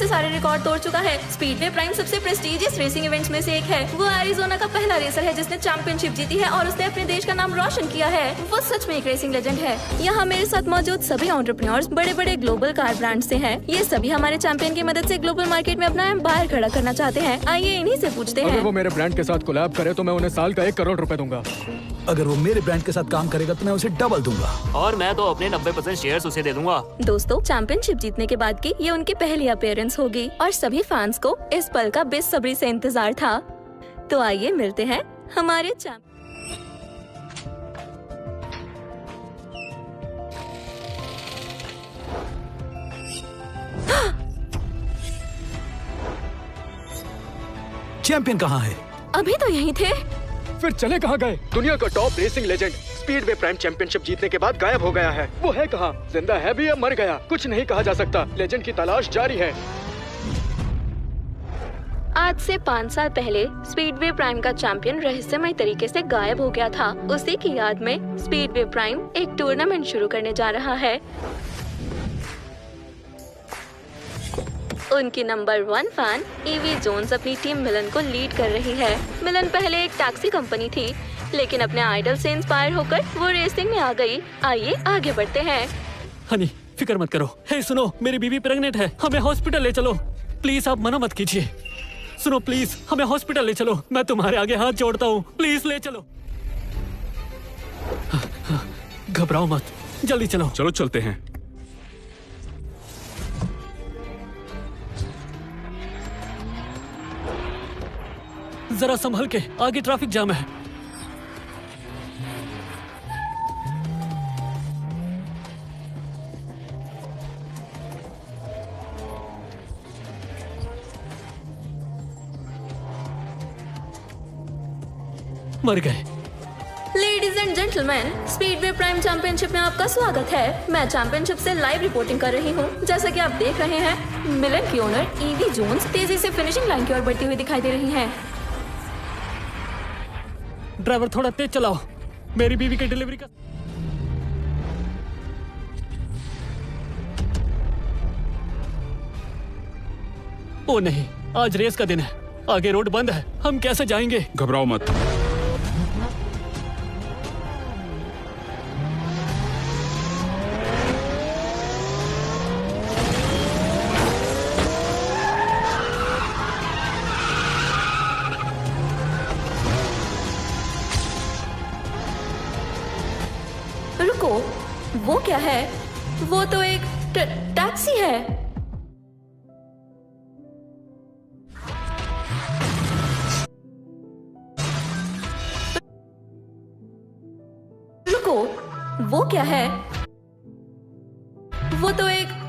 से सारे रिकॉर्ड तोड़ चुका है। स्पीडवे प्राइम सबसे प्रेस्टिजियस रेसिंग इवेंट्स में से एक है। वो एरिजोना का पहला रेसर है जिसने चैंपियनशिप जीती है और उसने अपने देश का नाम रोशन किया है। वो सच में एक रेसिंग लेजेंड है। यहाँ मेरे साथ मौजूद सभी एंटरप्रेन्योर्स बड़े बड़े ग्लोबल कार ब्रांड से हैं। ये सभी हमारे चैंपियन की मदद से ग्लोबल मार्केट में अपना एम्पायर खड़ा करना चाहते हैं। आइए इन्हीं से पूछते हैं। अगर वो मेरे ब्रांड के साथ कोलैब करे तो मैं उन्हें साल का 1 करोड़ रुपए दूंगा। अगर वो मेरे ब्रांड के साथ काम करेगा तो मैं उसे डबल दूंगा। और मैं तो अपने 90% शेयर्स उसे दे दूंगा। दोस्तों, चैंपियनशिप जीतने के बाद की ये उनकी पहली अपीयरेंस होगी और सभी फैंस को इस पल का बेसब्री से इंतजार था। तो आइए मिलते हैं हमारे चैंपियन कहाँ है? अभी तो यहीं थे। फिर चले कहाँ गए? दुनिया का top racing legend speedway prime championship जीतने के बाद गायब हो गया है। वो है कहाँ? जिंदा है भी या मर गया? कुछ नहीं कहा जा सकता। लेजेंड की तलाश जारी है। आज से 5 साल पहले स्पीडवे प्राइम का चैंपियन रहस्यमय तरीके से गायब हो गया था। उसी की याद में स्पीडवे प्राइम एक टूर्नामेंट शुरू करने जा रहा है। उनकी नंबर 1 फैन ईवी जोन्स अपनी टीम मिलन को लीड कर रही है। मिलन पहले एक टैक्सी कंपनी थी, लेकिन अपने आइडल से इंस्पायर होकर वो रेसिंग में आ गई। आइए आगे बढ़ते हैं। हनी, फिक्र मत करो। हे सुनो, मेरी बीवी प्रेग्नेंट है, हमें हॉस्पिटल ले चलो। प्लीज आप मना मत कीजिए। सुनो प्लीज, हमें हॉस्पिटल ले चलो। मैं तुम्हारे आगे हाथ जोड़ता हूँ, प्लीज ले चलो। घबराओ मत, जल्दी चलो। चलो चलते हैं। जरा संभल के, आगे ट्रैफिक जाम है। मर गए। Ladies and gentleman, speedway prime championship में आपका स्वागत है। मैं चैंपियनशिप से लाइव रिपोर्टिंग कर रही हूँ। जैसा कि आप देख रहे हैं, मिलन की ओनर ईवी जोन्स तेजी से फिनिशिंग लाइन की ओर बढ़ती हुई दिखाई दे रही हैं। ड्राइवर थोड़ा तेज चलाओ, मेरी बीवी की डिलीवरी का। ओ नहीं, आज रेस का दिन है, आगे रोड बंद है, हम कैसे जाएंगे? घबराओ मत। रुको, वो क्या है? वो तो एक टैक्सी है। रुको, वो क्या है? वो तो एक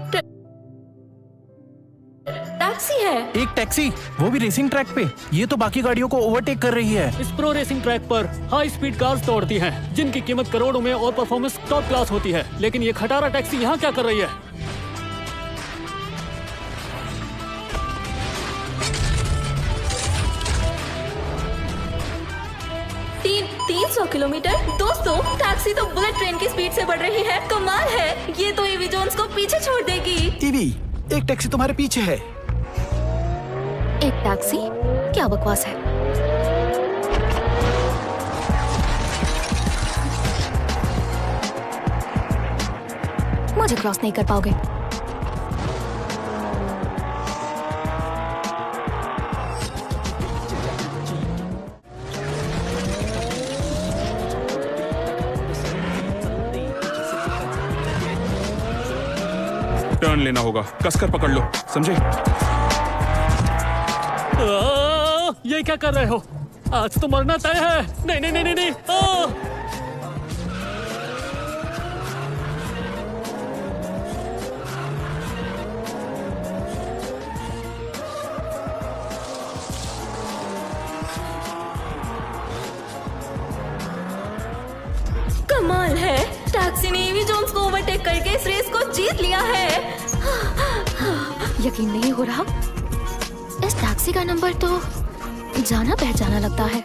टैक्सी है। एक टैक्सी, वो भी रेसिंग ट्रैक पे। ये तो बाकी गाड़ियों को ओवरटेक कर रही है। इस प्रो रेसिंग ट्रैक पर हाई स्पीड कार्स दौड़ती हैं, जिनकी कीमत करोड़ों में और परफॉर्मेंस टॉप क्लास होती है। लेकिन ये खटारा टैक्सी यहाँ क्या कर रही है? तीन 300 किलोमीटर। दोस्तों, टैक्सी तो बुलेट ट्रेन की स्पीड से बढ़ रही है। कमाल है, ये तो ईवी जोन्स को पीछे छोड़ देगी। ईवी, एक टैक्सी तुम्हारे पीछे है। एक टैक्सी? क्या बकवास है। मुझे क्रॉस नहीं कर पाओगे। टर्न लेना होगा, कसकर पकड़ लो, समझे? ये क्या कर रहे हो? आज तो मरना तय है। नहीं नहीं नहीं नहीं, नहीं। कमाल है, टैक्सी ने ईवी जोन्स को ओवरटेक करके इस रेस को जीत लिया है। यकीन नहीं हो रहा, इस टैक्सी का नंबर तो जाना पहचाना लगता है।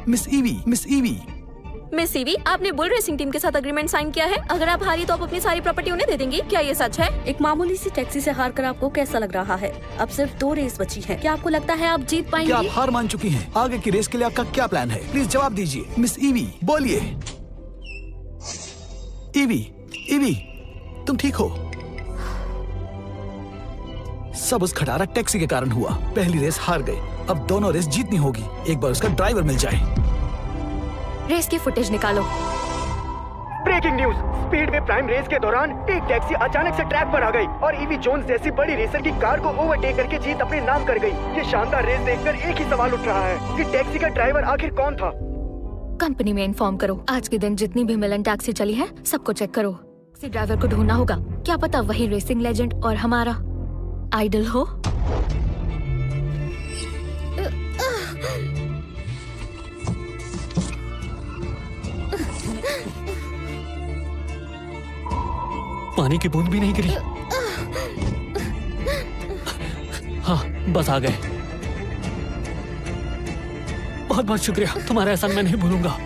मिस ईवी, मिस सीवी, आपने बुल रेसिंग टीम के साथ एग्रीमेंट साइन किया है। अगर आप हारी तो आप अपनी सारी प्रॉपर्टी उन्हें दे देंगी, क्या ये सच है? एक मामूली सी टैक्सी से हार कर आपको कैसा लग रहा है? अब सिर्फ 2 रेस बची है। क्या आपको लगता है आप जीत क्या पाएंगी? आप हार मान चुकी हैं? आगे की रेस के लिए आपका क्या प्लान है? प्लीज जवाब दीजिए। मिस ईवी, बोलिए। ईवी, ईवी, तुम ठीक हो? सब उस खटारा टैक्सी के कारण हुआ। पहली रेस हार गए, अब दोनों रेस जीतनी होगी। एक बार उसका ड्राइवर मिल जाए। रेस की फुटेज निकालो। Breaking news, speedway prime race के दौरान एक टैक्सी अचानक से ट्रैक पर आ गई और ईवी जोन्स जैसी बड़ी रेसर की कार को ओवरटेक करके जीत अपने नाम कर गई। ये शानदार रेस देखकर एक ही सवाल उठ रहा है कि टैक्सी का ड्राइवर आखिर कौन था? कंपनी में इन्फॉर्म करो। आज के दिन जितनी भी मिलन टैक्सी चली है सबको चेक करो। टैक्सी ड्राइवर को ढूंढना होगा। क्या पता वही रेसिंग लेजेंड और हमारा आइडल हो। पानी की बूंद भी नहीं गिरी। हाँ, बस आ गए। बहुत बहुत शुक्रिया, तुम्हारा एहसान मैं नहीं भूलूंगा।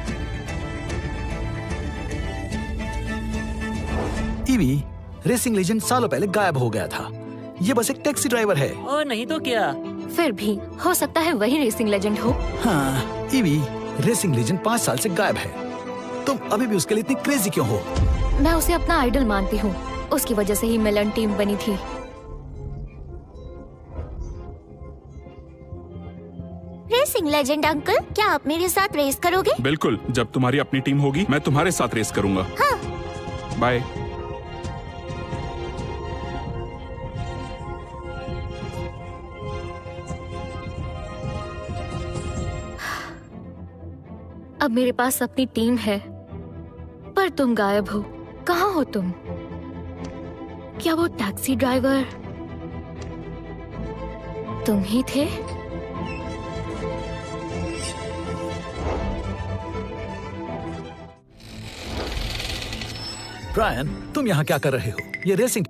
ईवी, रेसिंग लेजेंड सालों पहले गायब हो गया था। ये बस एक टैक्सी ड्राइवर है। और नहीं तो क्या। फिर भी हो सकता है वही रेसिंग लेजेंड हो। हाँ, ईवी, रेसिंग लेजेंड 5 साल से गायब है। तुम अभी भी उसके लिए इतनी क्रेजी क्यों हो? मैं उसे अपना आइडल मानती हूँ। उसकी वजह से ही मिलन टीम बनी थी। रेसिंग लेजेंड अंकल, क्या आप मेरे साथ रेस करोगे? बिल्कुल, जब तुम्हारी अपनी टीम होगी मैं तुम्हारे साथ रेस करूंगा। हाँ। बाय। अब मेरे पास अपनी टीम है, पर तुम गायब हो। कहाँ हो तुम? क्या वो टैक्सी ड्राइवर तुम ही थे? ब्रायन, तुम यहाँ क्या कर रहे हो? ये रेसिंग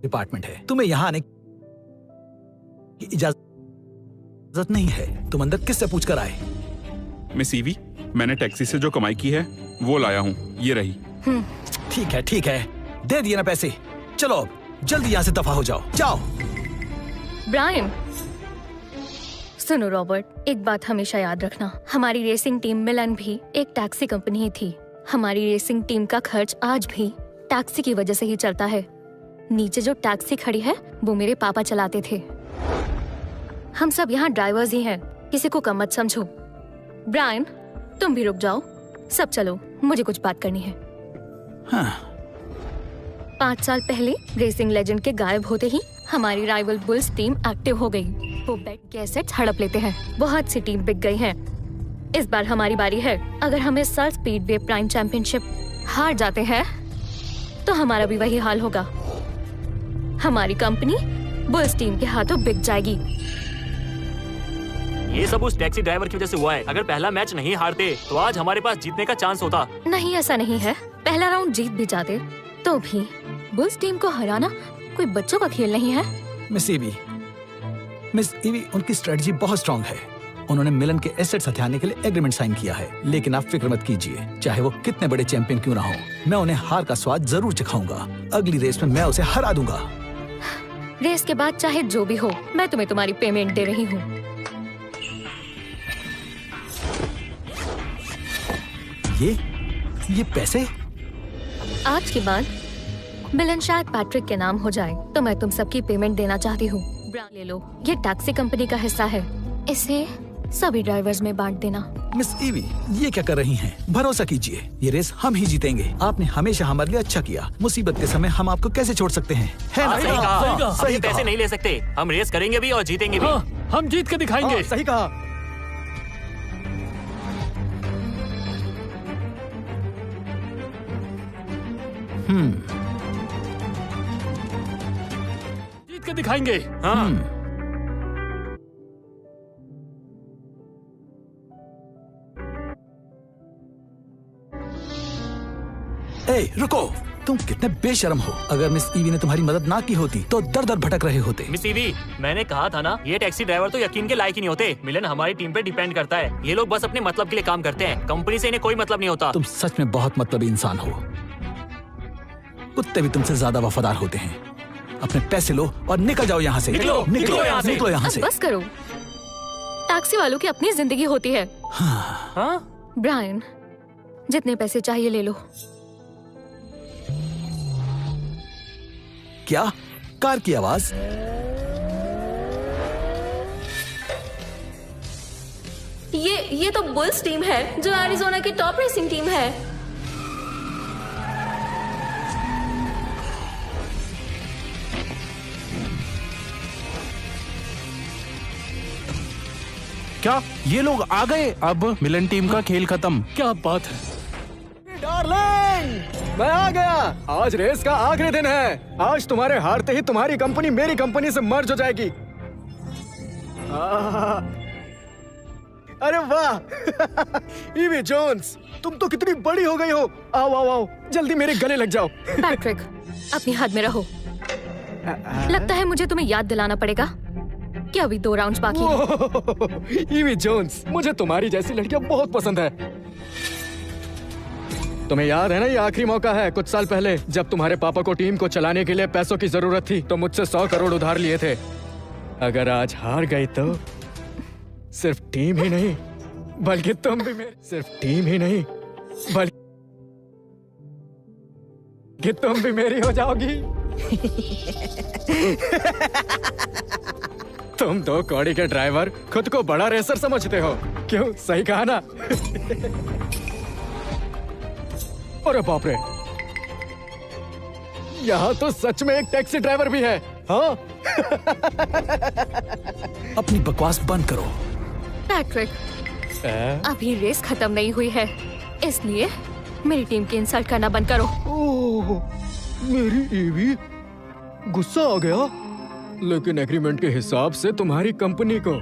डिपार्टमेंट है। तुम्हें यहाँ आने की इजाजत नहीं है। तुम अंदर किससे पूछ कर आए? मिस ईवी, मैंने टैक्सी से जो कमाई की है वो लाया हूँ। ये रही। ठीक है, ठीक है, दे दिए ना पैसे। चलो अब जल्दी यहाँ से दफा हो जाओ। जाओ। ब्रायन, सुनो रॉबर्ट, एक बात हमेशा याद रखना। हमारी रेसिंग टीम मिलन भी एक टैक्सी कंपनी ही थी। हमारी रेसिंग टीम का खर्च आज भी टैक्सी की वजह से ही चलता है। नीचे जो टैक्सी खड़ी है वो मेरे पापा चलाते थे। हम सब यहाँ ड्राइवर्स ही हैं, किसी को कम मत समझो। ब्रायन, तुम भी रुक जाओ। सब चलो, मुझे कुछ बात करनी है। हाँ। 5 साल पहले रेसिंग लेजेंड के गायब होते ही हमारी राइवल बुल्स टीम एक्टिव हो गई। वो बेट के एसेट्स हड़प लेते हैं। बहुत सी टीम बिक गई हैं। इस बार हमारी बारी है। अगर हम इस साल स्पीडवे प्राइम चैंपियनशिप हार जाते हैं तो हमारा भी वही हाल होगा। हमारी कंपनी बुल्स टीम के हाथों बिक जाएगी। ये सब उस टैक्सी ड्राइवर की वजह से हुआ है। अगर पहला मैच नहीं हारते तो आज हमारे पास जीतने का चांस होता। नहीं, ऐसा नहीं है। पहला राउंड जीत भी जाते तो भी बुल्स टीम को हराना कोई बच्चों का खेल नहीं है। मिस ईवी, उनकी स्ट्रेटजी बहुत स्ट्रांग है। उन्होंने मिलन के एसेट्स हथियाने के लिए एग्रीमेंट साइन किया है। लेकिन आप फिक्र मत कीजिए, चाहे वो कितने बड़े चैंपियन क्यों ना हो, मैं उन्हें हार का स्वाद जरूर चखाऊंगा। अगली रेस में मैं उसे हरा दूंगा। रेस के बाद चाहे जो भी हो, मैं तुम्हें तुम्हारी पेमेंट दे रही हूँ। ये पैसे? आज के बाद मिलन शायद पैट्रिक के नाम हो जाए, तो मैं तुम सबकी पेमेंट देना चाहती हूँ। ले लो, ये टैक्सी कंपनी का हिस्सा है। इसे सभी ड्राइवर्स में बांट देना। मिस ईवी, ये क्या कर रही हैं? भरोसा कीजिए, ये रेस हम ही जीतेंगे। आपने हमेशा हमारे लिए अच्छा किया। मुसीबत के समय हम आपको कैसे छोड़ सकते हैं? है ना? सही कहा। सही हम कहा। ये पैसे नहीं ले सकते। हम रेस करेंगे भी और जीतेंगे भी। हाँ, हम जीत के दिखाएंगे। सही कहा। जीत के दिखाएंगे। हाँ। ए, रुको। तुम कितने बेशर्म हो। अगर मिस ईवी ने तुम्हारी मदद ना की होती तो दर दर भटक रहे होते। मिस ईवी, मैंने कहा था ना, ये टैक्सी ड्राइवर तो यकीन के लायक ही नहीं होते। मिलन हमारी टीम पे डिपेंड करता है। ये लोग बस अपने मतलब के लिए काम करते हैं, कंपनी से इन्हें कोई मतलब नहीं होता। तुम सच में बहुत मतलबी इंसान हो। कुत्ते भी तुमसे ज्यादा वफादार होते हैं। अपने पैसे लो और निकल जाओ यहाँ से। निकलो यहाँ से। निकलो यहाँ से। बस करो। टैक्सी वालों की अपनी जिंदगी होती है। हाँ? ब्रायन, जितने पैसे चाहिए ले लो। क्या? कार की आवाज? ये तो बुल्स टीम है, जो एरिज़ोना की टॉप रेसिंग टीम है। क्या ये लोग आ गए? अब मिलन टीम का खेल खत्म। क्या बात है। डार्लिंग, मैं आ गया। आज रेस का आखिरी दिन है। आज तुम्हारे हारते ही तुम्हारी कंपनी मेरी कंपनी से मर्ज हो जाएगी। अरे वाह ईवी जोन्स, तुम तो कितनी बड़ी हो गई हो। आओ आओ आओ, जल्दी मेरे गले लग जाओ। पैट्रिक, अपनी हद में रहो। लगता है मुझे तुम्हें याद दिलाना पड़ेगा कि अभी 2 राउंड्स बाकी हैं। ईवी जोन्स, मुझे तुम्हारी जैसी लड़कियां बहुत पसंद है। तुम्हें याद है ना, ये आखिरी मौका है। कुछ साल पहले जब तुम्हारे पापा को टीम को चलाने के लिए पैसों की जरूरत थी तो मुझसे 100 करोड़ उधार लिए थे। अगर आज हार गई तो सिर्फ टीम ही नहीं बल्कि तुम भी मेरी हो जाओगी। तुम 2 कौड़ी के ड्राइवर खुद को बड़ा रेसर समझते हो, क्यों? सही कहा ना? अरे बाप रे, यहाँ तो सच में एक टैक्सी ड्राइवर भी है। हाँ? अपनी बकवास बंद करो। पैट्रिक, अभी रेस खत्म नहीं हुई है, इसलिए मेरी टीम की इंसल्ट करना बंद करो। ओह, मेरी ईवी, गुस्सा आ गया। लेकिन एग्रीमेंट के हिसाब से तुम्हारी कंपनी को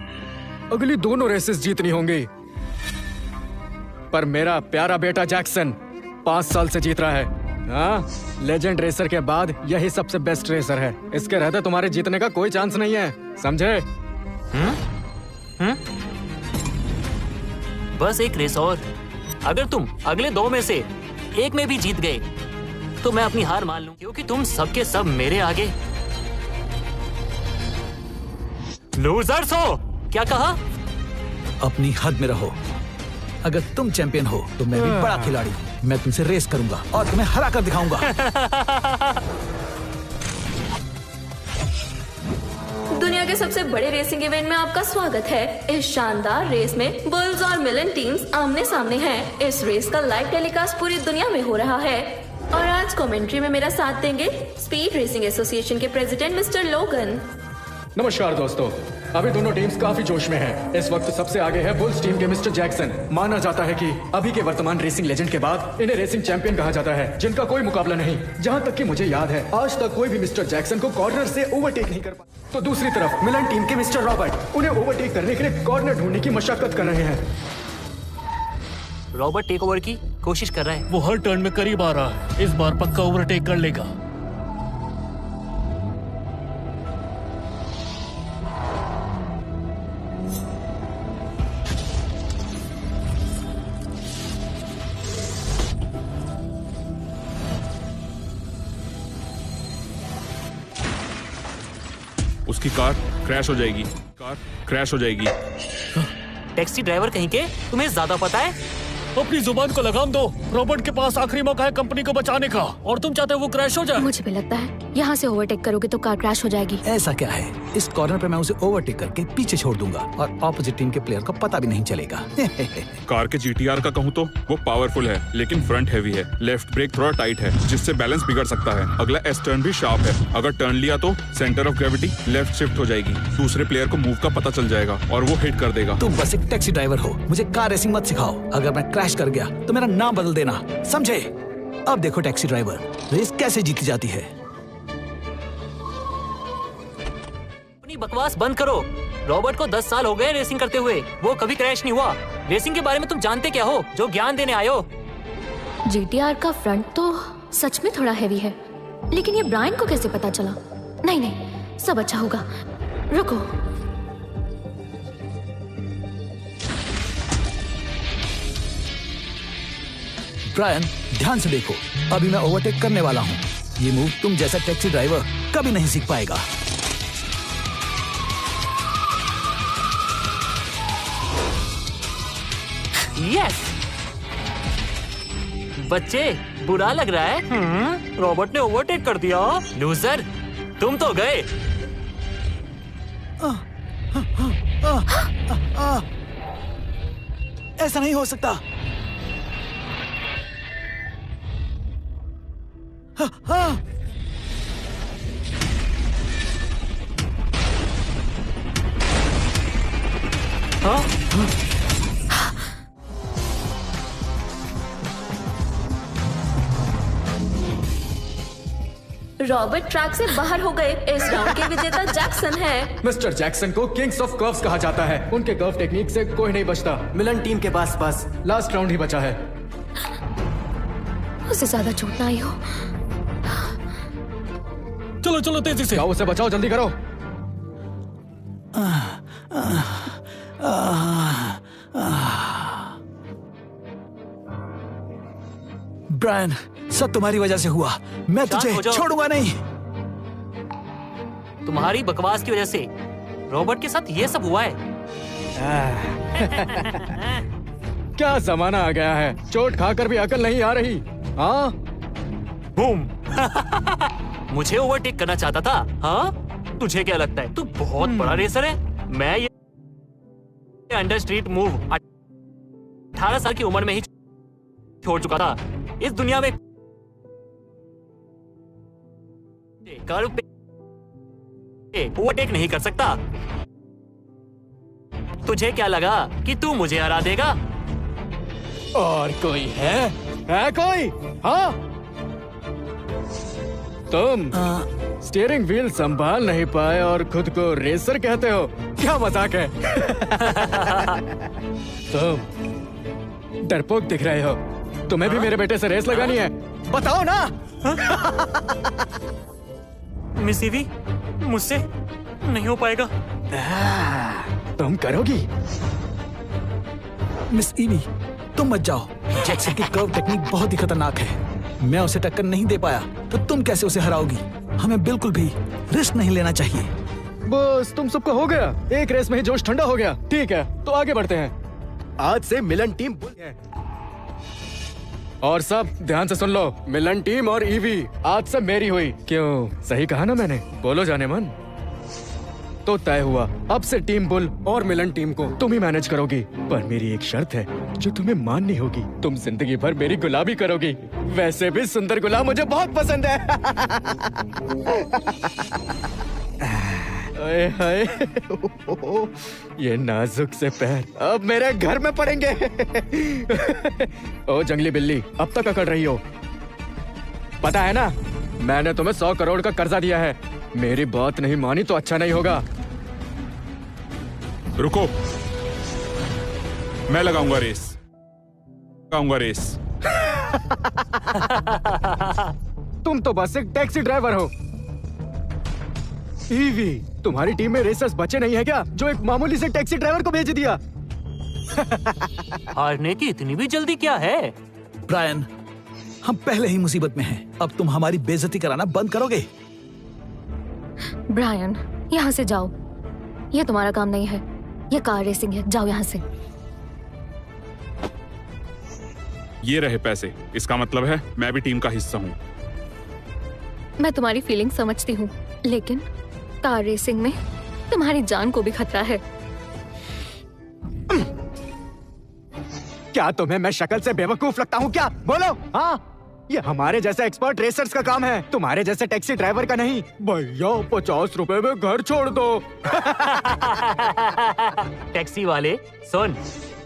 अगली दोनों रेसेस जीतनी होंगी। पर मेरा प्यारा बेटा जैक्सन 5 साल से जीत रहा है। हाँ, लेजेंड रेसर के बाद यही सबसे बेस्ट रेसर है। इसके रहते तुम्हारे जीतने का कोई चांस नहीं है, समझे? बस एक रेस और। अगर तुम अगले 2 में से एक में भी जीत गए तो मैं अपनी हार मान लूं, क्योंकि तुम सबके सब मेरे आगे लूजर्स हो। क्या कहा? अपनी हद में रहो। अगर तुम चैंपियन हो तो मैं भी बड़ा खिलाड़ी हूँ। मैं तुमसे रेस करूंगा और तुम्हें हरा कर दिखाऊंगा। दुनिया के सबसे बड़े रेसिंग इवेंट में आपका स्वागत है। इस शानदार रेस में बुल्स और मिलन टीम्स आमने सामने हैं। इस रेस का लाइव टेलीकास्ट पूरी दुनिया में हो रहा है और आज कमेंट्री में मेरा साथ देंगे स्पीड रेसिंग एसोसिएशन के प्रेसिडेंट मिस्टर लोगन। नमस्कार दोस्तों, अभी दोनों टीम्स काफी जोश में हैं। इस वक्त सबसे आगे है बुल्स टीम के मिस्टर जैक्सन। माना जाता है कि अभी के वर्तमान रेसिंग लेजेंड के बाद इन्हें रेसिंग चैंपियन कहा जाता है, जिनका कोई मुकाबला नहीं। जहां तक कि मुझे याद है, आज तक कोई भी मिस्टर जैक्सन को कॉर्नर से ओवरटेक नहीं कर पाया। तो दूसरी तरफ मिलन टीम के मिस्टर रॉबर्ट उन्हें ओवरटेक करने के लिए कॉर्नर ढूंढने की मशक्कत कर रहे हैं। रॉबर्ट टेक ओवर की कोशिश कर रहा है। वो हर टर्न में करीब आ रहा है। इस बार पक्का ओवरटेक कर लेगा। उसकी कार क्रैश हो जाएगी। कार क्रैश हो जाएगी। टैक्सी ड्राइवर कहीं के, तुम्हें ज्यादा पता है। अपनी जुबान को लगाम दो। रॉबर्ट के पास आखिरी मौका है कंपनी को बचाने का, और तुम चाहते हो वो क्रैश हो जाए। मुझे भी लगता है यहाँ से ओवरटेक करोगे तो कार क्रैश हो जाएगी। ऐसा क्या है, इस कॉर्नर पे मैं उसे ओवरटेक करके पीछे छोड़ दूंगा और ऑपोजिट टीम के प्लेयर को पता भी नहीं चलेगा। कार के GTR का कहूँ तो वो पावरफुल है, लेकिन फ्रंट हैवी है। लेफ्ट ब्रेक थोड़ा टाइट है, जिससे बैलेंस बिगड़ सकता है। अगला S टर्न भी शार्प है। अगर टर्न लिया तो centre of gravity left shift हो जाएगी। दूसरे प्लेयर को मूव का पता चल जाएगा और वो हिट कर देगा। तुम बस एक टैक्सी ड्राइवर हो, मुझे कार रेसिंग मत सिखाओ। अगर मैं क्रैश कर गया तो मेरा नाम बदल देना, समझे? अब देखो टैक्सी ड्राइवर, रेस कैसे जीती जाती है। अपनी बकवास बंद करो। रॉबर्ट को 10 साल हो गए रेसिंग करते हुए, वो कभी क्रैश नहीं हुआ। रेसिंग के बारे में तुम जानते क्या हो जो ज्ञान देने आए हो? GTR का फ्रंट तो सच में थोड़ा हैवी है, लेकिन ये ब्रायन को कैसे पता चला? नहीं नहीं, सब अच्छा होगा। रुको, ब्रायन ध्यान से देखो, अभी मैं ओवरटेक करने वाला हूँ। ये मूव तुम जैसा टैक्सी ड्राइवर कभी नहीं सीख पाएगा। यस बच्चे, बुरा लग रहा है? रॉबर्ट ने ओवरटेक कर दिया। लूजर, तुम तो गए। ऐसा नहीं हो सकता। रॉबर्ट ट्रैक से बाहर हो गए। इस राउंड के विजेता जैक्सन है। मिस्टर जैक्सन को किंग्स ऑफ कर्व्स कहा जाता है। उनके कर्व टेक्निक से कोई नहीं बचता। मिलन टीम के पास बस लास्ट राउंड ही बचा है। उसे ज्यादा चोट ना आई हो। चलो चलो तेजी से। जाओ, उसे बचाओ, जल्दी करो। ब्रायन, सब तुम्हारी वजह से हुआ। मैं तुझे छोड़ूंगा नहीं। तुम्हारी बकवास की वजह से रॉबर्ट के साथ ये सब हुआ है। क्या जमाना आ गया है, चोट खाकर भी अकल नहीं आ रही। हाँ, बूम। मुझे ओवरटेक करना चाहता था। हाँ, तुझे क्या लगता है तू बहुत बड़ा रेसर है? मैं ये अंडर स्ट्रीट मूव 18 साल की उम्र में ही छोड़ चुका था। इस दुनिया में कर्व पे ओवरटेक नहीं कर सकता। तुझे क्या लगा कि तू मुझे हरा देगा? और कोई है कोई? हाँ, तुम स्टीयरिंग व्हील संभाल नहीं पाए और खुद को रेसर कहते हो? क्या मजाक है? तुम डरपोक दिख रहे हो। तुम्हें भी मेरे बेटे से रेस लगानी है? बताओ ना। मिस ईवी, मुझसे नहीं हो पाएगा। तुम करोगी? मिस ईवी, तुम मत जाओ। जैक्सन की कर्व टेक्निक बहुत ही खतरनाक है। मैं उसे टक्कर नहीं दे पाया तो तुम कैसे उसे हराओगी? हमें बिल्कुल भी रिस्क नहीं लेना चाहिए। बस तुम सबका हो गया। एक रेस में ही जोश ठंडा हो गया। ठीक है, तो आगे बढ़ते हैं। आज से मिलन टीम बुल है। और सब ध्यान से सुन लो, मिलन टीम और ईवी आज से मेरी हुई। क्यों, सही कहा ना मैंने? बोलो जाने मन। तो तय हुआ, अब से टीम बुल और मिलन टीम को तुम ही मैनेज करोगी। पर मेरी एक शर्त है जो तुम्हें माननी होगी। तुम जिंदगी भर मेरी गुलाबी करोगी। वैसे भी सुंदर गुलाब मुझे बहुत पसंद है। हाय हाय, ये नाजुक से पैर अब मेरे घर में पड़ेंगे। ओ जंगली बिल्ली, अब तक अकड़ रही हो? पता है ना, मैंने तुम्हें 100 करोड़ का कर्जा दिया है। मेरी बात नहीं मानी तो अच्छा नहीं होगा। रुको, मैं लगाऊंगा रेस। तुम तो बस एक टैक्सी ड्राइवर हो। ईवी, तुम्हारी टीम में रेसर्स बचे नहीं है क्या, जो एक मामूली से टैक्सी ड्राइवर को भेज दिया? हारने की इतनी भी जल्दी क्या है? ब्रायन, हम पहले ही मुसीबत में हैं। अब तुम हमारी बेइज्जती कराना बंद करोगे? ब्रायन, यहाँ से जाओ। ये तुम्हारा काम नहीं है, ये कार रेसिंग है। जाओ यहाँ से। ये रहे पैसे। इसका मतलब है मैं भी टीम का हिस्सा हूँ। मैं तुम्हारी फीलिंग समझती हूँ, लेकिन कार रेसिंग में तुम्हारी जान को भी खतरा है। क्या तुम्हें मैं शक्ल से बेवकूफ लगता हूँ क्या? बोलो। हाँ, ये हमारे जैसे एक्सपर्ट रेसर्स का काम है, तुम्हारे जैसे टैक्सी ड्राइवर का नहीं। भैया 50 रुपए में घर छोड़ दो। टैक्सी वाले सुन,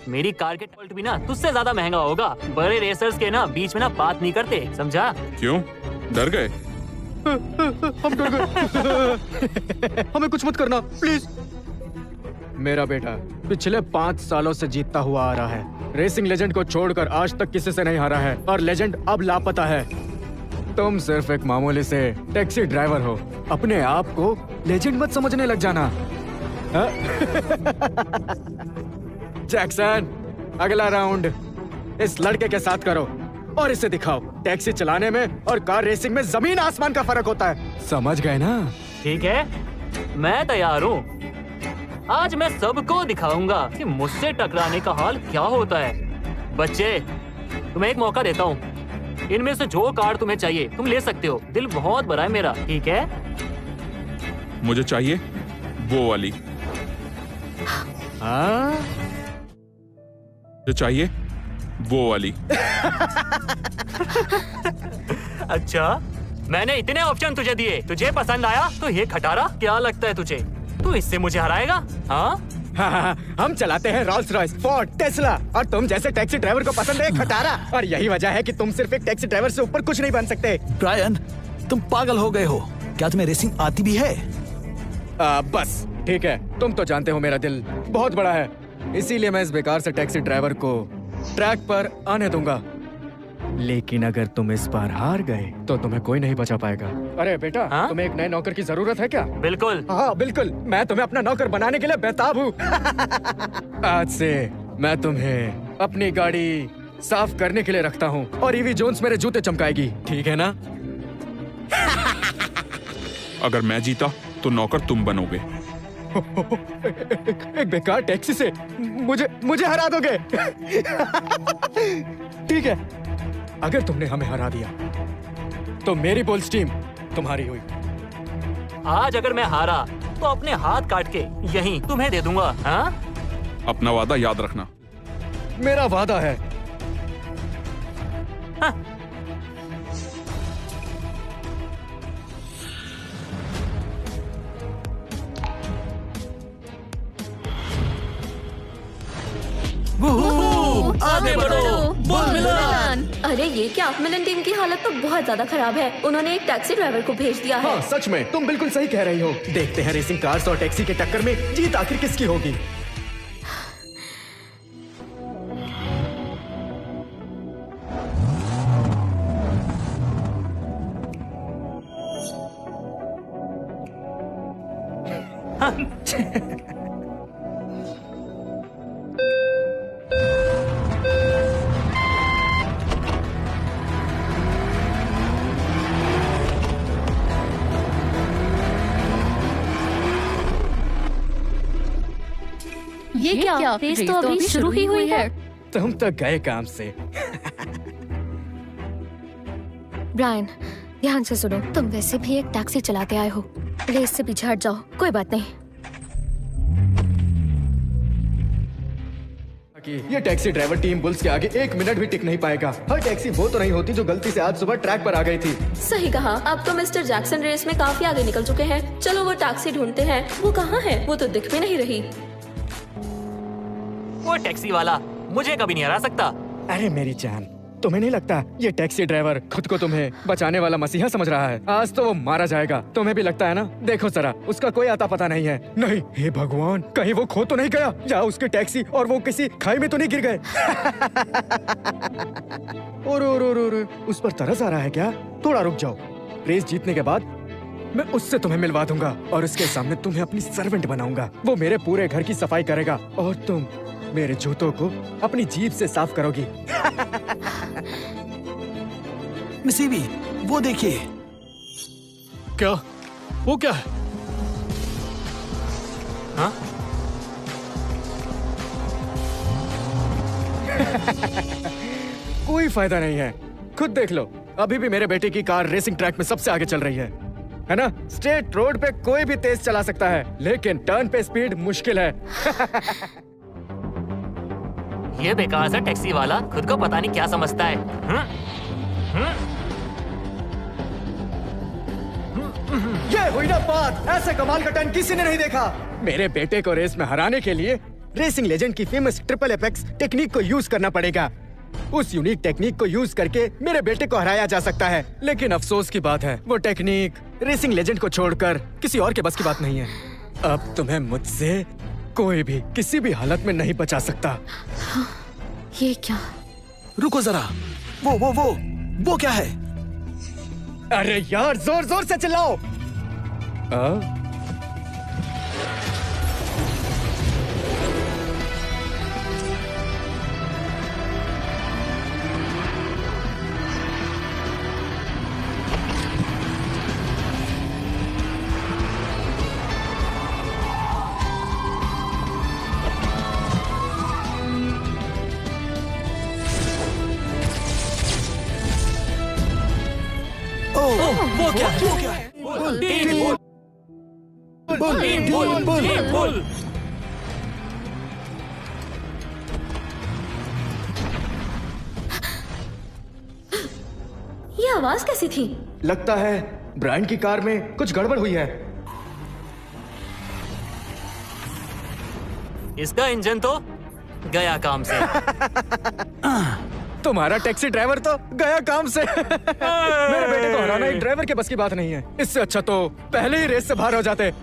मेरी कार के टोल्ट भी ना तुझसे ज्यादा महंगा होगा। बड़े रेसर्स के ना बीच में ना बात नहीं करते, समझा? क्यों, डर गए? हम डर गए। हमें कुछ मत करना प्लीज। मेरा बेटा पिछले 5 सालों से जीतता हुआ आ रहा है। रेसिंग लेजेंड को छोड़कर आज तक किसी से नहीं हारा है, और लेजेंड अब लापता है। तुम सिर्फ एक मामूली से टैक्सी ड्राइवर हो। अपने आप को लेजेंड मत समझने लग जाना। हाँ? जैक्सन, अगला राउंड इस लड़के के साथ करो और इसे दिखाओ टैक्सी चलाने में और कार रेसिंग में जमीन आसमान का फर्क होता है। समझ गए ना? ठीक है, मैं तैयार हूँ। आज मैं सबको दिखाऊंगा कि मुझसे टकराने का हाल क्या होता है। बच्चे, तुम्हें एक मौका देता हूँ। इनमें से जो कार तुम्हें चाहिए तुम ले सकते हो। दिल बहुत बड़ा है मेरा, ठीक है? मुझे चाहिए वो वाली। हाँ? मुझे चाहिए वो वाली। अच्छा, मैंने इतने ऑप्शन तुझे दिए, तुझे पसंद आया तो ये खटारा? क्या लगता है तुझे तू इससे मुझे हराएगा? हाँ? हाँ, हम चलाते हैं रोल्स रॉयस, फोर्ड, टेस्ला और तुम जैसे टैक्सी ड्राइवर को पसंद है खटारा। और यही वजह है कि तुम सिर्फ एक टैक्सी ड्राइवर से ऊपर कुछ नहीं बन सकते। ब्रायन, तुम पागल हो गए हो। क्या तुम्हें रेसिंग आती भी है? बस ठीक है, तुम तो जानते हो मेरा दिल बहुत बड़ा है, इसीलिए मैं इस बेकार से टैक्सी ड्राइवर को ट्रैक पर आने दूंगा। लेकिन अगर तुम इस बार हार गए तो तुम्हें कोई नहीं बचा पाएगा। अरे बेटा, हाँ? तुम्हें एक नए नौकर की जरूरत है क्या? बिल्कुल। हाँ बिल्कुल, मैं तुम्हें अपना नौकर बनाने के लिए बेताब हूँ। आज से मैं तुम्हें अपनी गाड़ी साफ करने के लिए रखता हूँ और ईवी जोन्स मेरे जूते चमकाएगी, ठीक है ना? अगर मैं जीता तो नौकर तुम बनोगे। एक बेकार टैक्सी से मुझे हरा दोगे? ठीक है, अगर तुमने हमें हरा दिया तो मेरी बुल्स टीम तुम्हारी हुई। आज अगर मैं हारा तो अपने हाथ काट के यहीं तुम्हें दे दूंगा। हाँ? अपना वादा याद रखना। मेरा वादा है। हाँ। आगे बढ़ो, बोल मिलन। अरे ये क्या, मिलन टीम की हालत तो बहुत ज्यादा खराब है। उन्होंने एक टैक्सी ड्राइवर को भेज दिया है। हाँ सच में, तुम बिल्कुल सही कह रही हो। देखते हैं रेसिंग कार्स और टैक्सी के टक्कर में जीत आखिर किसकी होगी। ये क्या? रेस तो अभी शुरू ही हुई है। तुम तो गए काम से। ब्रायन, ध्यान से सुनो। तुम वैसे भी एक टैक्सी चलाते आए हो। रेस से पीछे हट जाओ, कोई बात नहीं। ये टैक्सी ड्राइवर टीम बुल्स के आगे 1 मिनट भी टिक नहीं पाएगा। हर टैक्सी वो तो नहीं होती जो गलती से आज सुबह ट्रैक पर आ गई थी। सही कहा। अब तो मिस्टर जैक्सन रेस में काफी आगे निकल चुके हैं। चलो वो टैक्सी ढूंढते हैं। वो कहाँ है? वो तो दिख भी नहीं रही। वो टैक्सी वाला मुझे कभी नहीं हरा सकता। अरे मेरी जान, तुम्हें नहीं लगता ये टैक्सी ड्राइवर खुद को तुम्हें बचाने वाला मसीहा समझ रहा है? आज तो वो मारा जाएगा, तुम्हें भी लगता है ना? देखो जरा, उसका कोई आता पता नहीं है। नहीं, हे भगवान, कहीं वो खो तो नहीं गया या उसकी टैक्सी और वो किसी खाई में तो नहीं गिर गए? और उस पर तरस आ रहा है क्या? थोड़ा रुक जाओ। रेस जीतने के बाद मैं उससे तुम्हें मिलवा दूंगा और उसके सामने तुम्हें अपनी सर्वेंट बनाऊंगा। वो मेरे पूरे घर की सफाई करेगा और तुम मेरे जूतों को अपनी जीभ से साफ करोगी। मिस ईवी, वो देखिए। क्या? वो क्या है? हाँ? कोई फायदा नहीं है, खुद देख लो। अभी भी मेरे बेटे की कार रेसिंग ट्रैक में सबसे आगे चल रही है ना? स्ट्रेट रोड पे कोई भी तेज चला सकता है, लेकिन टर्न पे स्पीड मुश्किल है। ये बेकार सा टैक्सी वाला खुद को पता नहीं क्या समझता है। ये हुई ना बात, ऐसे कमाल का टर्न किसी ने नहीं देखा। मेरे बेटे को रेस में हराने के लिए रेसिंग लेजेंड की फेमस ट्रिपल एपेक्स टेक्निक को यूज करना पड़ेगा। उस यूनिक टेक्निक को यूज करके मेरे बेटे को हराया जा सकता है। लेकिन अफसोस की बात है, वो टेक्निक रेसिंग लेजेंड को छोड़कर किसी और के बस की बात नहीं है। अब तुम्हें मुझसे कोई भी किसी भी हालत में नहीं बचा सकता। ये क्या? रुको जरा, वो क्या है? अरे यार जोर जोर से चिल्लाओ। वो क्या है? बुल। ये आवाज कैसी थी? लगता है ब्रायन की कार में कुछ गड़बड़ हुई है। इसका इंजन तो गया काम से। तुम्हारा टैक्सी ड्राइवर तो गया काम से। मेरे बेटे को हराना एक ड्राइवर के बस की बात नहीं है। इससे अच्छा तो पहले ही रेस से बाहर हो जाते।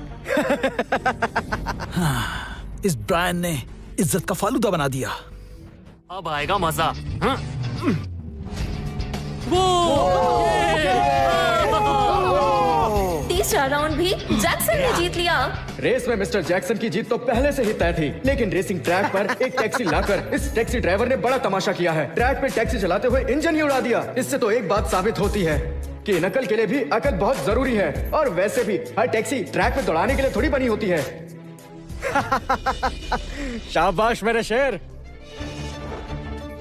इस ब्रायन ने इज्जत का फालूदा बना दिया। अब आएगा मजा। तीसरा राउंड भी जैक्सन ने जीत लिया। रेस में मिस्टर जैक्सन की जीत तो पहले से ही तय थी, लेकिन रेसिंग ट्रैक पर एक टैक्सी लाकर इस टैक्सी ड्राइवर ने बड़ा तमाशा किया है। ट्रैक पे टैक्सी चलाते हुए इंजन ही उड़ा दिया। इससे तो एक बात साबित होती है कि नकल के लिए भी अकल बहुत जरूरी है, और वैसे भी हर टैक्सी ट्रैक पे दौड़ाने के लिए थोड़ी बनी होती है। शाबाश मेरे शेर।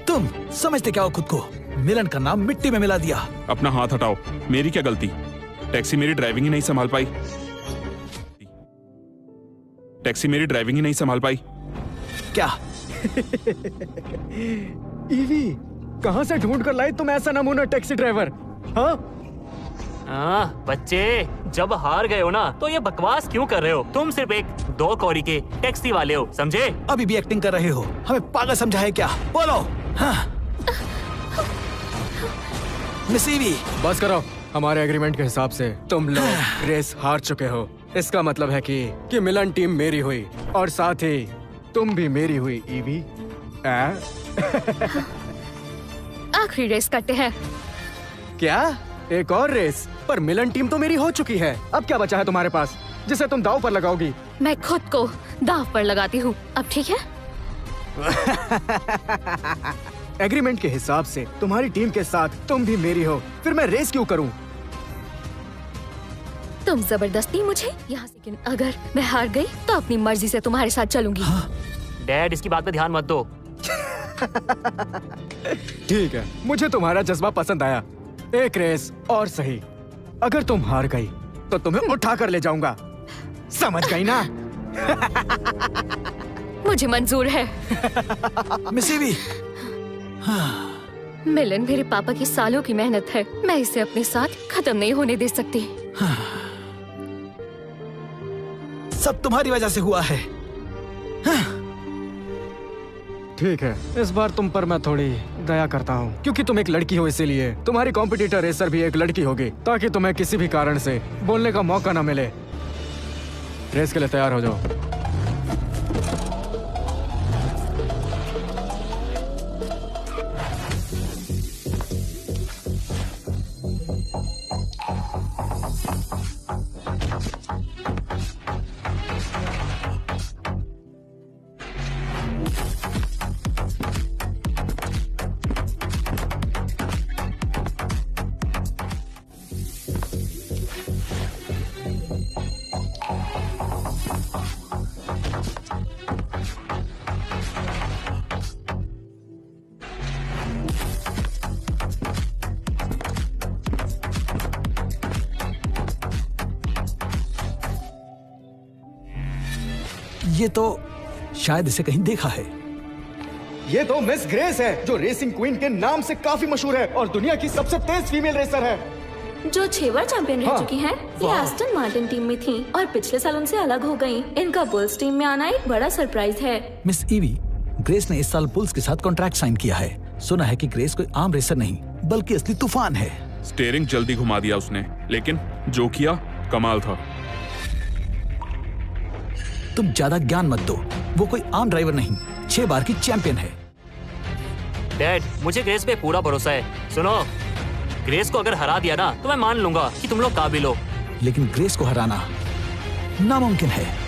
तुम समझते क्या हो खुद को? मिलन का नाम मिट्टी में मिला दिया। अपना हाथ हटाओ, मेरी क्या गलती? टैक्सी मेरी ड्राइविंग ही नहीं संभाल पाई। टैक्सी मेरी ड्राइविंग ही नहीं संभाल पाई। क्या? ईवी कहां से ढूंढ कर लाई तुम ऐसा नमूना टैक्सी ड्राइवर? हाँ बच्चे, जब हार गए हो ना तो ये बकवास क्यों कर रहे हो? तुम सिर्फ एक 2 कौड़ी के टैक्सी वाले हो, समझे? अभी भी एक्टिंग कर रहे हो? हमें पागल समझा है क्या? बोलो। हाँ। मिस ईवी, बस करो। हमारे एग्रीमेंट के हिसाब से तुम लोग रेस हार चुके हो। इसका मतलब है कि मिलन टीम मेरी हुई और साथ ही तुम भी मेरी हुई ईवी। आखिरी रेस करते हैं। क्या? एक और रेस? पर मिलन टीम तो मेरी हो चुकी है। अब क्या बचा है तुम्हारे पास जिसे तुम दांव पर लगाओगी? मैं खुद को दांव पर लगाती हूँ। अब ठीक है? एग्रीमेंट के हिसाब से तुम्हारी टीम के साथ तुम भी मेरी हो, फिर मैं रेस क्यों करूं? तुम जबरदस्ती मुझे यहाँ से, लेकिन अगर मैं हार गई तो अपनी मर्जी से तुम्हारे साथ चलूंगी। डैड, इसकी बात पे ध्यान मत दो। ठीक है, मुझे तुम्हारा जज्बा पसंद आया। एक रेस और सही। अगर तुम हार गई तो तुम्हें उठा कर ले जाऊंगा, समझ गई ना? मुझे मंजूर है। मिस ईवी, मिलन मेरे पापा की सालों की मेहनत है। मैं इसे अपने साथ खत्म नहीं होने दे सकती। सब तुम्हारी वजह से हुआ है। ठीक है, इस बार तुम पर मैं थोड़ी दया करता हूँ, क्योंकि तुम एक लड़की हो, इसीलिए तुम्हारी कॉम्पिटिटर रेसर भी एक लड़की होगी, ताकि तुम्हें किसी भी कारण से बोलने का मौका न मिले। रेस के लिए तैयार हो जाओ। ये तो शायद इसे कहीं देखा है। ये तो मिस ग्रेस है, जो रेसिंग क्वीन के नाम से काफी मशहूर है और दुनिया की सबसे तेज फीमेल रेसर है, जो 6 बार चैंपियन रह चुकी हैं। ये एस्टन मार्टिन टीम में थी और पिछले साल उनसे अलग हो गयी। इनका बुल्स टीम में आना एक बड़ा सरप्राइज है। मिस ईवी, ग्रेस ने इस साल बुल्स के साथ कॉन्ट्रैक्ट साइन किया है। सुना है कि ग्रेस कोई आम रेसर नहीं बल्कि असली तूफान है। स्टीयरिंग जल्दी घुमा दिया उसने, लेकिन जो किया कमाल था। तुम ज्यादा ज्ञान मत दो, वो कोई आम ड्राइवर नहीं, 6 बार की चैंपियन है। डैड, मुझे ग्रेस पे पूरा भरोसा है। सुनो, ग्रेस को अगर हरा दिया ना तो मैं मान लूंगा कि तुम लोग काबिल हो। लेकिन ग्रेस को हराना नामुमकिन है।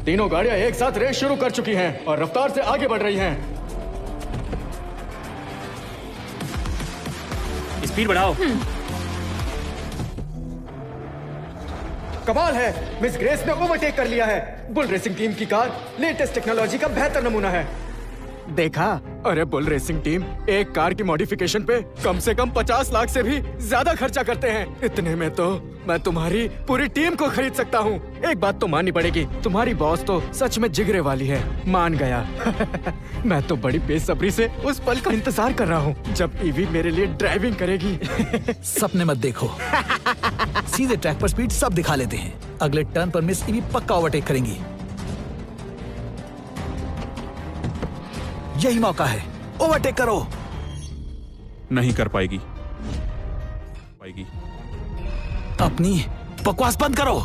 तीनों गाड़ियां एक साथ रेस शुरू कर चुकी हैं और रफ्तार से आगे बढ़ रही हैं। स्पीड बढ़ाओ। कमाल है, मिस ग्रेस ने ओवरटेक कर लिया है। बुल रेसिंग टीम की कार लेटेस्ट टेक्नोलॉजी का बेहतर नमूना है। देखा? अरे बुल रेसिंग टीम एक कार की मॉडिफिकेशन पे कम से कम 50 लाख से भी ज्यादा खर्चा करते हैं। इतने में तो मैं तुम्हारी पूरी टीम को खरीद सकता हूँ। एक बात तो माननी पड़ेगी, तुम्हारी बॉस तो सच में जिगरे वाली है। मान गया। मैं तो बड़ी बेसब्री से उस पल का इंतजार कर रहा हूँ जब ईवी मेरे लिए ड्राइविंग करेगी। सपने मत देखो। सीधे ट्रैक पर स्पीड सब दिखा लेते हैं। अगले टर्न पर मिस ईवी पक्का ओवरटेक करेंगी। यही मौका है, ओवरटेक करो। नहीं कर पाएगी। अपनी बकवास बंद करो।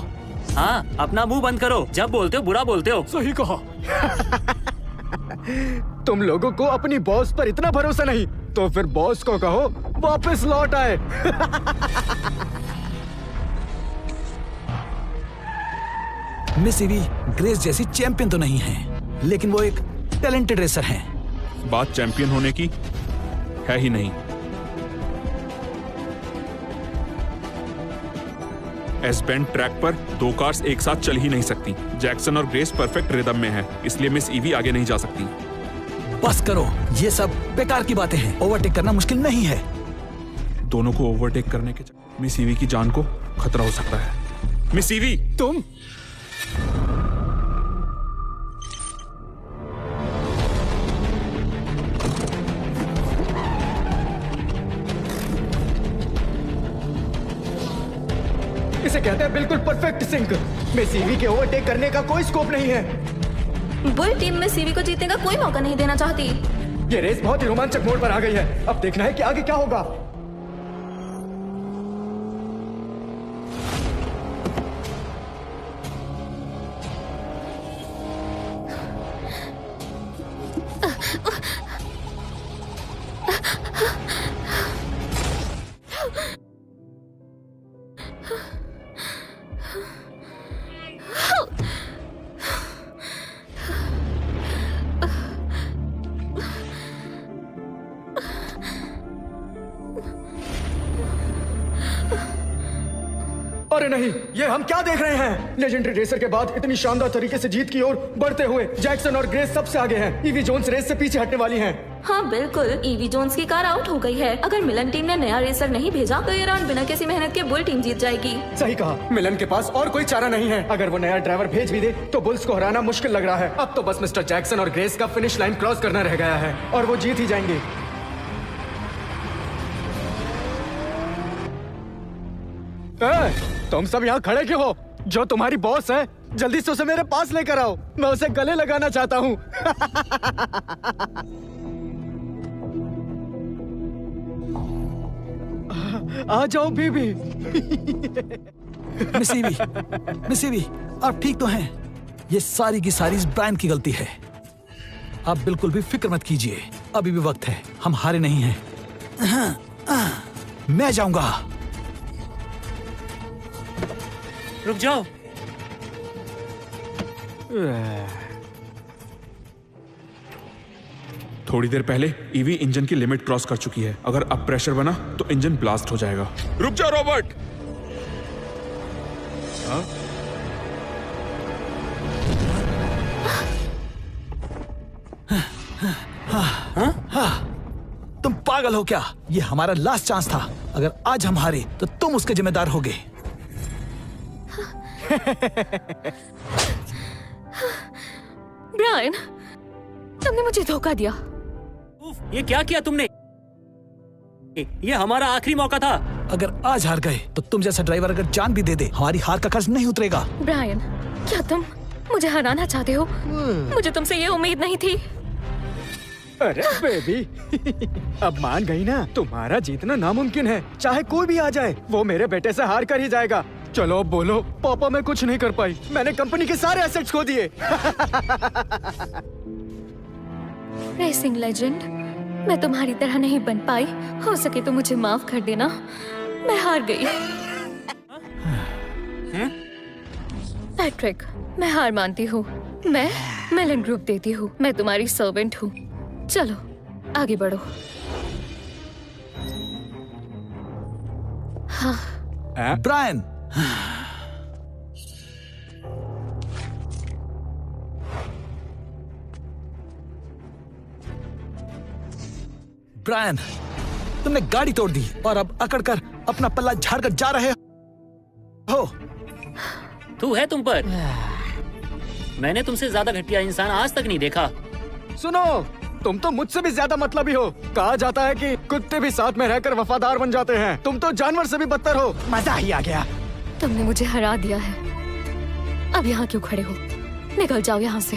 हाँ, अपना मुंह बंद करो। जब बोलते हो बुरा बोलते हो। सही कहा। तुम लोगों को अपनी बॉस पर इतना भरोसा नहीं, तो फिर बॉस को कहो वापस लौट आए। मिस ईवी ग्रेस जैसी चैंपियन तो नहीं है, लेकिन वो एक टैलेंटेड रेसर हैं। बात चैंपियन होने की है ही नहीं। एस-बेंड ट्रैक पर दो कार्स एक साथ चल ही नहीं सकती। जैक्सन और ग्रेस परफेक्ट रिदम में है, इसलिए मिस ईवी आगे नहीं जा सकती। बस करो, ये सब बेकार की बातें हैं। ओवरटेक करना मुश्किल नहीं है। दोनों को ओवरटेक करने के चक्कर मिस ईवी की जान को खतरा हो सकता है। मिस ईवी, तुम इसे कहते हैं बिल्कुल परफेक्ट सिंक। मिस ईवी के ओवरटेक करने का कोई स्कोप नहीं है। बुल टीम में सीवी को जीतने का कोई मौका नहीं देना चाहती। ये रेस बहुत ही रोमांचक मोड़ पर आ गई है। अब देखना है कि आगे क्या होगा। अरे नहीं, ये हम क्या देख रहे हैं? लेजेंडरी रेसर के बाद इतनी शानदार तरीके से जीत की ओर बढ़ते हुए जैक्सन और ग्रेस सबसे आगे हैं। ईवी जोन्स रेस से पीछे हटने वाली हैं। हाँ बिल्कुल, ईवी जोन्स की कार आउट हो गई है। अगर मिलन टीम ने नया रेसर नहीं भेजा तो ये राउंड बिना किसी मेहनत के बुल टीम जीत जाएगी। सही कहा, मिलन के पास और कोई चारा नहीं है। अगर वो नया ड्राइवर भेज भी दे तो बुल्स को हराना मुश्किल लग रहा है। अब तो बस मिस्टर जैक्सन और ग्रेस का फिनिश लाइन क्रॉस करना रह गया है और वो जीत ही जाएंगे। तुम सब यहाँ खड़े क्यों हो? जो तुम्हारी बॉस है, जल्दी से उसे मेरे पास लेकर आओ। मैं उसे गले लगाना चाहता हूँ। आ जाओ बीबी। मिस ईवी, आप ठीक तो हैं? ये सारी की सारी इस ब्रायन की गलती है। आप बिल्कुल भी फिक्र मत कीजिए, अभी भी वक्त है। हम हारे नहीं हैं। मैं जाऊंगा। रुक जाओ। थोड़ी देर पहले ईवी इंजन की लिमिट क्रॉस कर चुकी है। अगर अब प्रेशर बना तो इंजन ब्लास्ट हो जाएगा। रुक जा रॉबर्ट। तुम पागल हो क्या? ये हमारा लास्ट चांस था। अगर आज हम हारे तो तुम उसके जिम्मेदार होगे। ब्रायन, तुमने मुझे धोखा दिया। ये क्या किया तुमने? ये हमारा आखिरी मौका था। अगर आज हार गए तो तुम जैसा ड्राइवर अगर जान भी दे दे, हमारी हार का कर्ज नहीं उतरेगा। ब्रायन, क्या तुम मुझे हराना चाहते हो? मुझे तुमसे ये उम्मीद नहीं थी। अरे बेबी, अब मान गई ना, तुम्हारा जीतना नामुमकिन है। चाहे कोई भी आ जाए, वो मेरे बेटे से हार कर ही जाएगा। चलो अब बोलो। पापा मैं कुछ नहीं कर पाई, मैंने कंपनी के सारे एसेट्स खो दिए। रेसिंग लेजेंड, मैं तुम्हारी तरह नहीं बन पाई। हो सके तो मुझे माफ कर देना, मैं हार गई। पैट्रिक, मैं हार मानती हूँ। मैं मेलन ग्रुप देती हूँ। मैं तुम्हारी सर्वेंट हूँ। चलो आगे बढ़ो। हाँ ब्रायन, ब्रायन, तुमने गाड़ी तोड़ दी और अब अकड़कर अपना पल्ला झाड़कर जा रहे हो। तू है तुम पर। मैंने तुमसे ज्यादा घटिया इंसान आज तक नहीं देखा। सुनो, तुम तो मुझसे भी ज्यादा मतलबी हो। कहा जाता है कि कुत्ते भी साथ में रहकर वफादार बन जाते हैं। तुम तो जानवर से भी बदतर हो। मजा ही आ गया। तुमने मुझे हरा दिया है। अब यहाँ क्यों खड़े हो? निकल जाओ यहाँ से।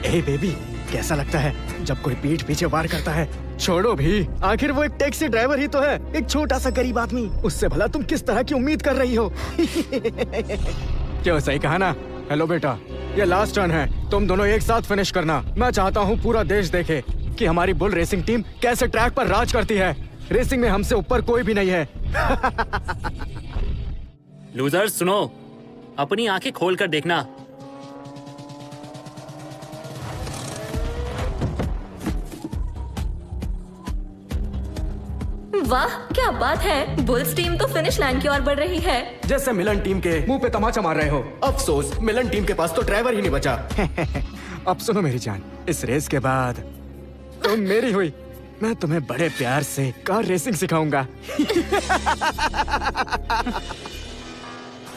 ए बेबी, कैसा लगता है जब कोई पीठ पीछे वार करता है? छोड़ो भी, आखिर वो एक टैक्सी ड्राइवर ही तो है, एक छोटा सा गरीब आदमी। उससे भला तुम किस तरह की उम्मीद कर रही हो? क्यों, सही कहा ना? हेलो बेटा, ये लास्ट टर्न है, तुम दोनों एक साथ फिनिश करना। मैं चाहता हूँ पूरा देश देखे कि हमारी बुल रेसिंग टीम कैसे ट्रैक पर राज करती है। रेसिंग में हमसे ऊपर कोई भी नहीं है। लूजर्स सुनो, अपनी आंखें खोल कर देखना। वाह, क्या बात है। बुल्स टीम तो फिनिश लाइन की ओर बढ़ रही है। जैसे मिलन टीम के मुंह पे तमाचा मार रहे हो। अफसोस, मिलन टीम के पास तो ड्राइवर ही नहीं बचा। अब सुनो मेरी जान, इस रेस के बाद तुम मेरी हुई। मैं तुम्हें बड़े प्यार से कार रेसिंग सिखाऊंगा।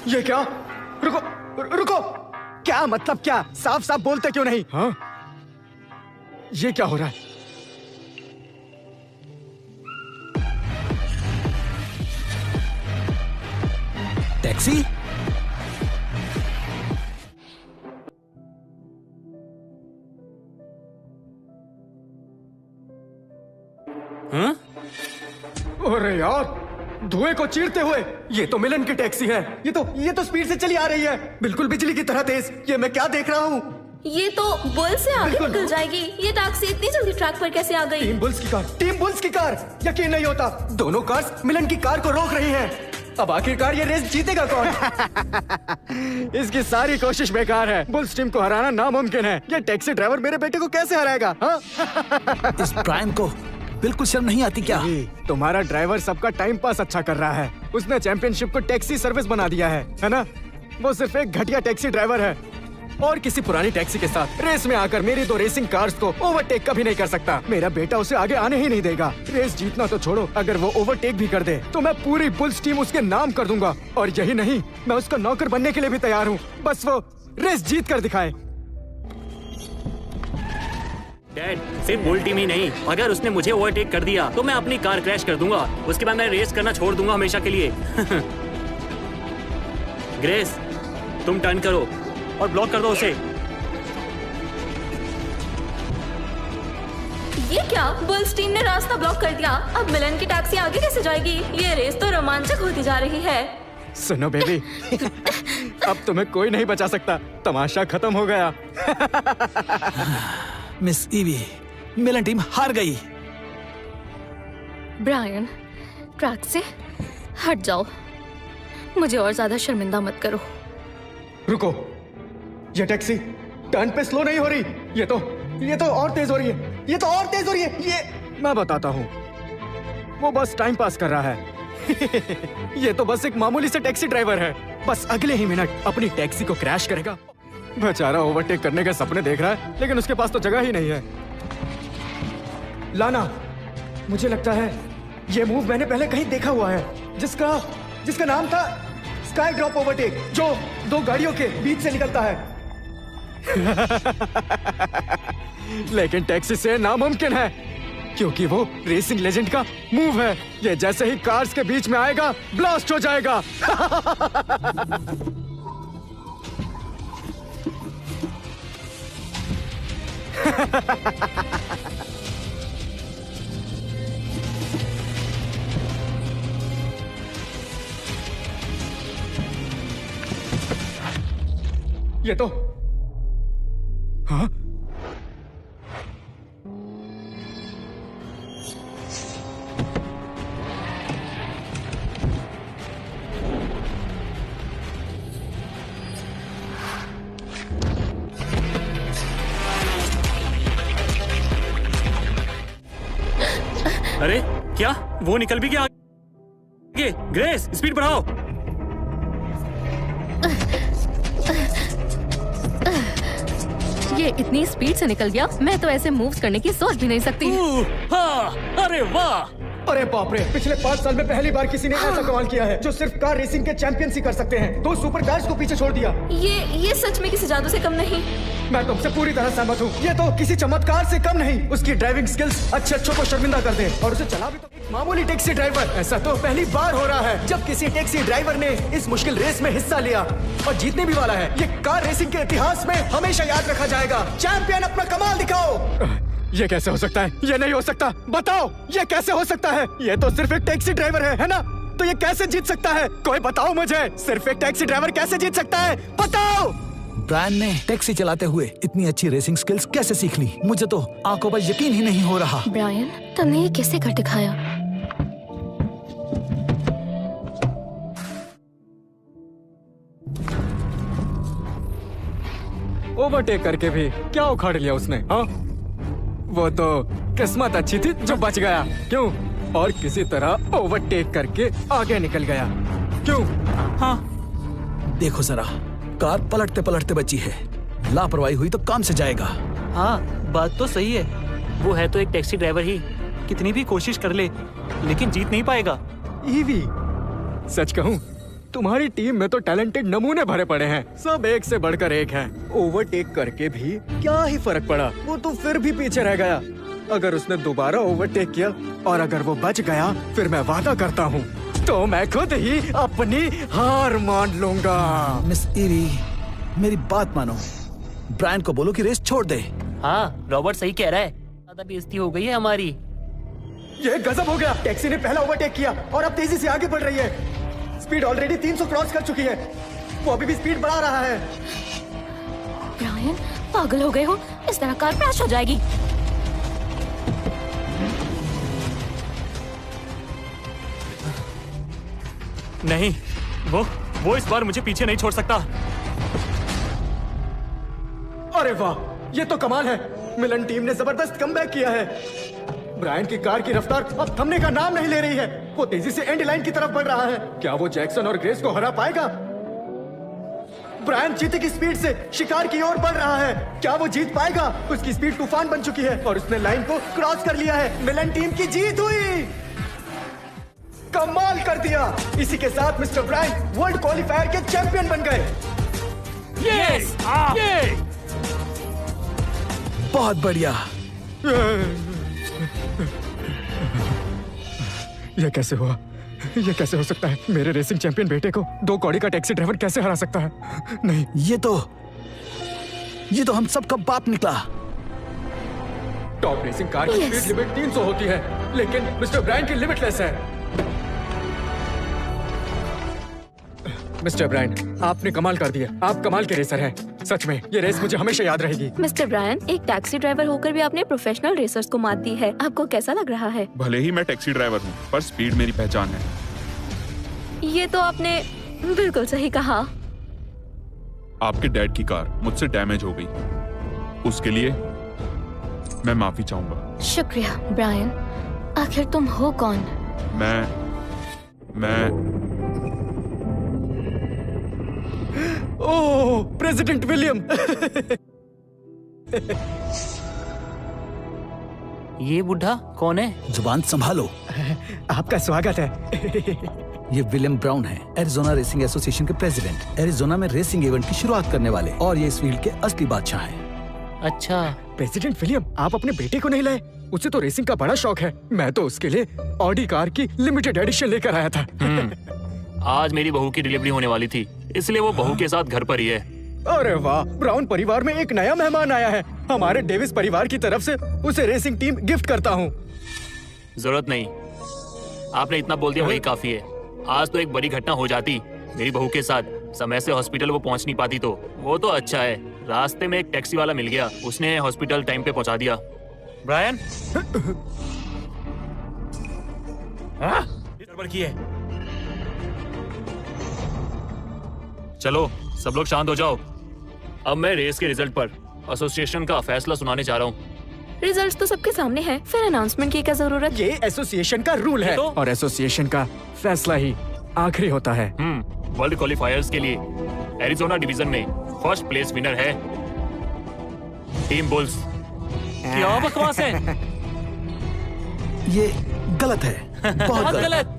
ये क्या? रुको रुको, क्या मतलब? क्या साफ साफ बोलते क्यों नहीं? हाँ, ये क्या हो रहा है? टैक्सी? हाँ? अरे यार, धुएं को चीरते हुए, ये तो मिलन की टैक्सी है। ये तो स्पीड से चली आ रही है, बिल्कुल बिजली की तरह तेज। ये मैं क्या देख रहा हूँ? ये तो बुल से आगे निकल जाएगी। ये टैक्सी इतनी जल्दी ट्रैक पर कैसे आ गई? टीम बुल्स की कार। यकीन नहीं होता, दोनों कार्स मिलन की कार को रोक रही हैं। अब आखिरकार ये रेस जीतेगा कौन? इसकी सारी कोशिश बेकार है। बुल्स टीम को हराना नामुमकिन है। ये टैक्सी ड्राइवर मेरे बेटे को कैसे हराएगा? हाँ? इस ब्रायन को बिल्कुल शर्म नहीं आती क्या? तुम्हारा ड्राइवर सबका टाइम पास अच्छा कर रहा है। उसने चैंपियनशिप को टैक्सी सर्विस बना दिया है ना? वो सिर्फ एक घटिया टैक्सी ड्राइवर है और किसी पुरानी टैक्सी के साथ रेस में आकर मेरी दो रेसिंग कार्स को ओवरटेक कभी नहीं कर सकता। मेरा बेटा उसे आगे आने ही नहीं देगा। रेस जीतना तो छोड़ो, अगर वो ओवरटेक भी कर दे तो मैं पूरी बुल्स टीम उसके नाम कर दूंगा। और यही नहीं, मैं उसका नौकर बनने के लिए भी तैयार हूँ। बस वो रेस जीत कर दिखाए। डैड, सिर्फ बुल टीम ही नहीं, अगर उसने मुझे ओवरटेक कर दिया तो मैं अपनी कार क्रैश कर दूंगा। उसके बाद मैं रेस करना छोड़ दूंगा हमेशा के लिए। ग्रेस, तुम टर्न करो और ब्लॉक कर दो उसे। ये क्या? बुल्स टीम ने रास्ता ब्लॉक कर दिया। अब मिलन की टैक्सी आगे कैसे जाएगी? ये रेस तो रोमांचक होती जा रही है। सुनो बेबी, अब तुम्हें कोई नहीं बचा सकता। तमाशा खत्म हो गया। मिस ईवी, मिलन टीम हार गई। ब्रायन, ट्रैक से हट जाओ। मुझे और ज्यादा शर्मिंदा मत करो। रुको, ये टैक्सी टर्न पे स्लो नहीं हो रही। ये तो और तेज हो रही है। ये तो और तेज हो रही है। ये मैं बताता हूँ, वो बस टाइम पास कर रहा है। ये तो बस एक मामूली से टैक्सी ड्राइवर है। बस अगले ही मिनट अपनी टैक्सी को क्रैश करेगा। बेचारा ओवरटेक करने के सपने देख रहा है, लेकिन उसके पास तो जगह ही नहीं है। लाना, मुझे लगता है ये मूव मैंने पहले कहीं देखा हुआ है, जिसका नाम था स्काई ड्रॉप ओवरटेक जो 2 गाड़ियों के बीच से निकलता है। लेकिन टैक्सी से नामुमकिन है क्योंकि वो रेसिंग लेजेंड का मूव है। ये जैसे ही कार्स के बीच में आएगा ब्लास्ट हो जाएगा। ये तो हाँ? अरे क्या वो निकल भी गया आगे? ग्रेस स्पीड बढ़ाओ। ये इतनी स्पीड से निकल गया, मैं तो ऐसे मूव्स करने की सोच भी नहीं सकती। हाँ, अरे वाह। अरे बाप रे, पिछले 5 साल में पहली बार किसी ने ऐसा कमाल किया है जो सिर्फ कार रेसिंग के चैंपियंस ही कर सकते हैं। 2 सुपर कार्स को पीछे छोड़ दिया। ये सच में किसी जादू से कम नहीं। मैं तुमसे पूरी तरह सहमत हूँ। ये तो किसी चमत्कार से कम नहीं। उसकी ड्राइविंग स्किल्स अच्छों को शर्मिंदा कर दे और उसे चला भी तो एक मामूली टैक्सी ड्राइवर। ऐसा तो पहली बार हो रहा है जब किसी टैक्सी ड्राइवर ने इस मुश्किल रेस में हिस्सा लिया और जीतने भी वाला है। ये कार रेसिंग के इतिहास में हमेशा याद रखा जाएगा। चैंपियन अपना कमाल दिखाओ। ये कैसे हो सकता है? ये नहीं हो सकता। बताओ ये कैसे हो सकता है? ये तो सिर्फ एक टैक्सी ड्राइवर है ना? तो ये कैसे जीत सकता है? कोई बताओ मुझे, सिर्फ एक टैक्सी ड्राइवर कैसे जीत सकता है? बताओ। ब्रायन ने टैक्सी चलाते हुए इतनी अच्छी रेसिंग स्किल्स कैसे सीख ली? मुझे तो आंखों पर यकीन ही नहीं हो रहा। ब्रायन, तुमने ये कैसे कर दिखाया? ओवरटेक करके भी क्या उखाड़ लिया उसने? हाँ, वो तो किस्मत अच्छी थी जो बच गया। क्यों? और किसी तरह ओवरटेक करके आगे निकल गया। क्यों? हाँ, देखो जरा, कार पलटते पलटते बची है। लापरवाही हुई तो काम से जाएगा। हाँ, बात तो सही है। वो है तो एक टैक्सी ड्राइवर ही, कितनी भी कोशिश कर ले लेकिन जीत नहीं पाएगा। ईवी, सच कहूँ तुम्हारी टीम में तो टैलेंटेड नमूने भरे पड़े हैं। सब एक से बढ़कर एक हैं। ओवरटेक करके भी क्या ही फर्क पड़ा? वो तो फिर भी पीछे रह गया। अगर उसने दोबारा ओवरटेक किया और अगर वो बच गया, फिर मैं वादा करता हूँ तो मैं खुद ही अपनी हार मान लूंगा। मिस ईवी, मेरी बात मानो। ब्रायन को बोलो कि रेस छोड़ दे। हाँ, रॉबर्ट सही कह रहा है। ज्यादा बेइज्जती हो गई है हमारी। ये गजब हो गया। टैक्सी ने पहला ओवरटेक किया और अब तेजी से आगे बढ़ रही है। स्पीड ऑलरेडी 300 क्रॉस कर चुकी है। वो अभी भी स्पीड बढ़ा रहा है। ब्रायन, पागल हो गए हो? इस तरह कार क्रैश हो जाएगी। नहीं, वो इस बार मुझे पीछे नहीं छोड़ सकता। अरे वाह, ये तो कमाल है। मिलन टीम ने जबरदस्त कमबैक किया है। ब्रायन की कार की रफ्तार अब थमने का नाम नहीं ले रही है। वो तेजी से एंड लाइन की तरफ बढ़ रहा है। क्या वो जैक्सन और ग्रेस को हरा पाएगा? ब्रायन चीते की स्पीड से शिकार की ओर बढ़ रहा है। क्या वो जीत पाएगा? उसकी स्पीड तूफान बन चुकी है और उसने लाइन को क्रॉस कर लिया है। मिलन टीम की जीत हुई। कमाल कर दिया। इसी के साथ मिस्टर ब्रायन वर्ल्ड क्वालिफायर के चैंपियन बन गए। यस! बहुत बढ़िया। ये कैसे हुआ? ये कैसे हो सकता है? मेरे रेसिंग चैंपियन बेटे को 2 कौड़ी का टैक्सी ड्राइवर कैसे हरा सकता है? नहीं, ये तो हम सबका बाप निकला। टॉप रेसिंग कार की स्पीड लिमिट 300 होती है, लेकिन मिस्टर ब्रायन की लिमिटलेस है। मिस्टर ब्रायन, आपने कमाल कर दिया। आप कमाल के रेसर हैं। सच में ये रेस मुझे हमेशा याद रहेगी। मिस्टर ब्रायन, एक टैक्सी ड्राइवर होकर भी आपने प्रोफेशनल रेसर्स को मात दी है। आपको कैसा लग रहा है? भले ही मैं टैक्सी ड्राइवर हूँ, पर स्पीड मेरी पहचान है। ये तो आपने बिल्कुल सही कहा। आपके डैड की कार मुझसे डैमेज हो गई, उसके लिए मैं माफी चाहूंगा। शुक्रिया ब्रायन। आखिर तुम हो कौन? मैं ओह, प्रेसिडेंट विलियम। ये बुढ़ा कौन है? जुबान संभालो। आपका स्वागत है। ये विलियम ब्राउन है, एरिजोना रेसिंग एसोसिएशन के प्रेसिडेंट, एरिजोना में रेसिंग इवेंट की शुरुआत करने वाले और ये इस फील्ड के असली बादशाह हैं। अच्छा, प्रेसिडेंट विलियम, आप अपने बेटे को नहीं लाए? उसे तो रेसिंग का बड़ा शौक है। मैं तो उसके लिए ऑडी कार की लिमिटेड एडिशन लेकर आया था। आज मेरी बहू की डिलीवरी होने वाली थी, इसलिए वो बहू के साथ घर पर ही है। अरे वाह, ब्राउन परिवार में एक नया मेहमान आया है। हमारे डेविस परिवार की तरफ से उसे रेसिंग टीम गिफ्ट करता हूँ। जरूरत नहीं, आपने इतना बोल दिया वही काफी है। आज तो एक बड़ी घटना हो जाती मेरी बहू के साथ, समय से हॉस्पिटल वो पहुंच नहीं पाती तो वो तो अच्छा है, रास्ते में एक टैक्सी वाला मिल गया, उसने हॉस्पिटल टाइम पे पहुंचा दिया। ब्रायन, गड़बड़ की है। चलो सब लोग शांत हो जाओ। अब मैं रेस के रिजल्ट पर एसोसिएशन का फैसला सुनाने जा रहा हूँ। रिजल्ट्स तो सबके सामने है, फिर अनाउंसमेंट की क्या जरूरत? ये एसोसिएशन का रूल है और एसोसिएशन का फैसला ही आखिरी होता है। वर्ल्ड क्वालिफायर्स के लिए एरिजोना डिवीजन में फर्स्ट प्लेस विनर है टीम बुल्स। क्या बकवास है? ये गलत है, बहुत गलत।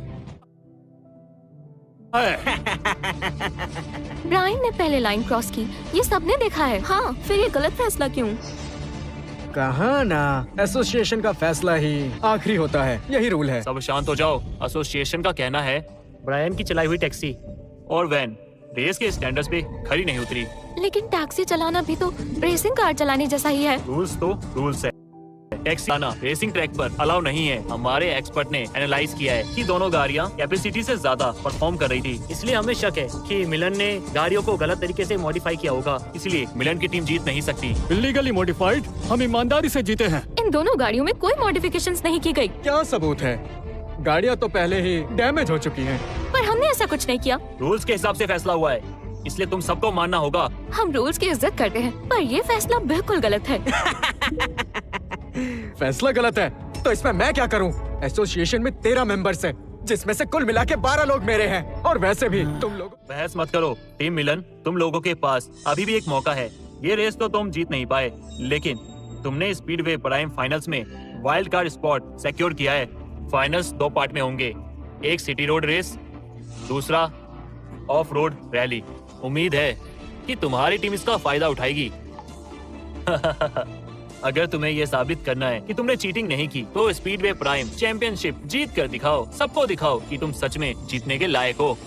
ब्रायन ने पहले लाइन क्रॉस की, ये सबने देखा है। हाँ, फिर ये गलत फैसला क्यों? कहा ना, एसोसिएशन का फैसला ही आखिरी होता है, यही रूल है। सब शांत हो जाओ। एसोसिएशन का कहना है ब्रायन की चलाई हुई टैक्सी और वैन रेस के स्टैंडर्ड्स पे खरी नहीं उतरी। लेकिन टैक्सी चलाना भी तो रेसिंग कार चलाने जैसा ही है। रूल्स तो रूल्स है, टैक्सी चलाना रेसिंग ट्रैक पर अलाउ नहीं है। हमारे एक्सपर्ट ने एनालाइज किया है कि दोनों गाड़ियां कैपेसिटी से ज्यादा परफॉर्म कर रही थी, इसलिए हमें शक है कि मिलन ने गाड़ियों को गलत तरीके से मॉडिफाई किया होगा, इसलिए मिलन की टीम जीत नहीं सकती। इल्लीगली मॉडिफाइड, हम ईमानदारी से जीते हैं। इन दोनों गाड़ियों में कोई मॉडिफिकेशंस नहीं की गई। क्या सबूत है? गाड़ियाँ तो पहले ही डैमेज हो चुकी हैं। पर हमने ऐसा कुछ नहीं किया। रूल्स के हिसाब से फैसला हुआ है, इसलिए तुम सबको मानना होगा। हम रूल्स की इज्जत करते हैं, पर ये फैसला बिल्कुल गलत है। फैसला गलत है तो इसमें मैं क्या करूं? एसोसिएशन में 13 मेंबर्स हैं, जिसमें से कुल मिला के 12 लोग मेरे हैं, और वैसे भी तुम लोग। बहस मत करो टीम मिलन, तुम लोगों के पास अभी भी एक मौका है। ये रेस तो तुम जीत नहीं पाए, लेकिन तुमने स्पीडवे प्राइम फाइनल्स में वाइल्ड कार्ड स्पॉट सिक्योर किया है। फाइनल्स 2 पार्ट में होंगे, एक सिटी रोड रेस, दूसरा ऑफ रोड रैली। उम्मीद है कि तुम्हारी टीम इसका फायदा उठाएगी। अगर तुम्हें यह साबित करना है कि तुमने चीटिंग नहीं की, तो स्पीडवे प्राइम चैंपियनशिप जीत कर दिखाओ। सबको दिखाओ कि तुम सच में जीतने के लायक हो।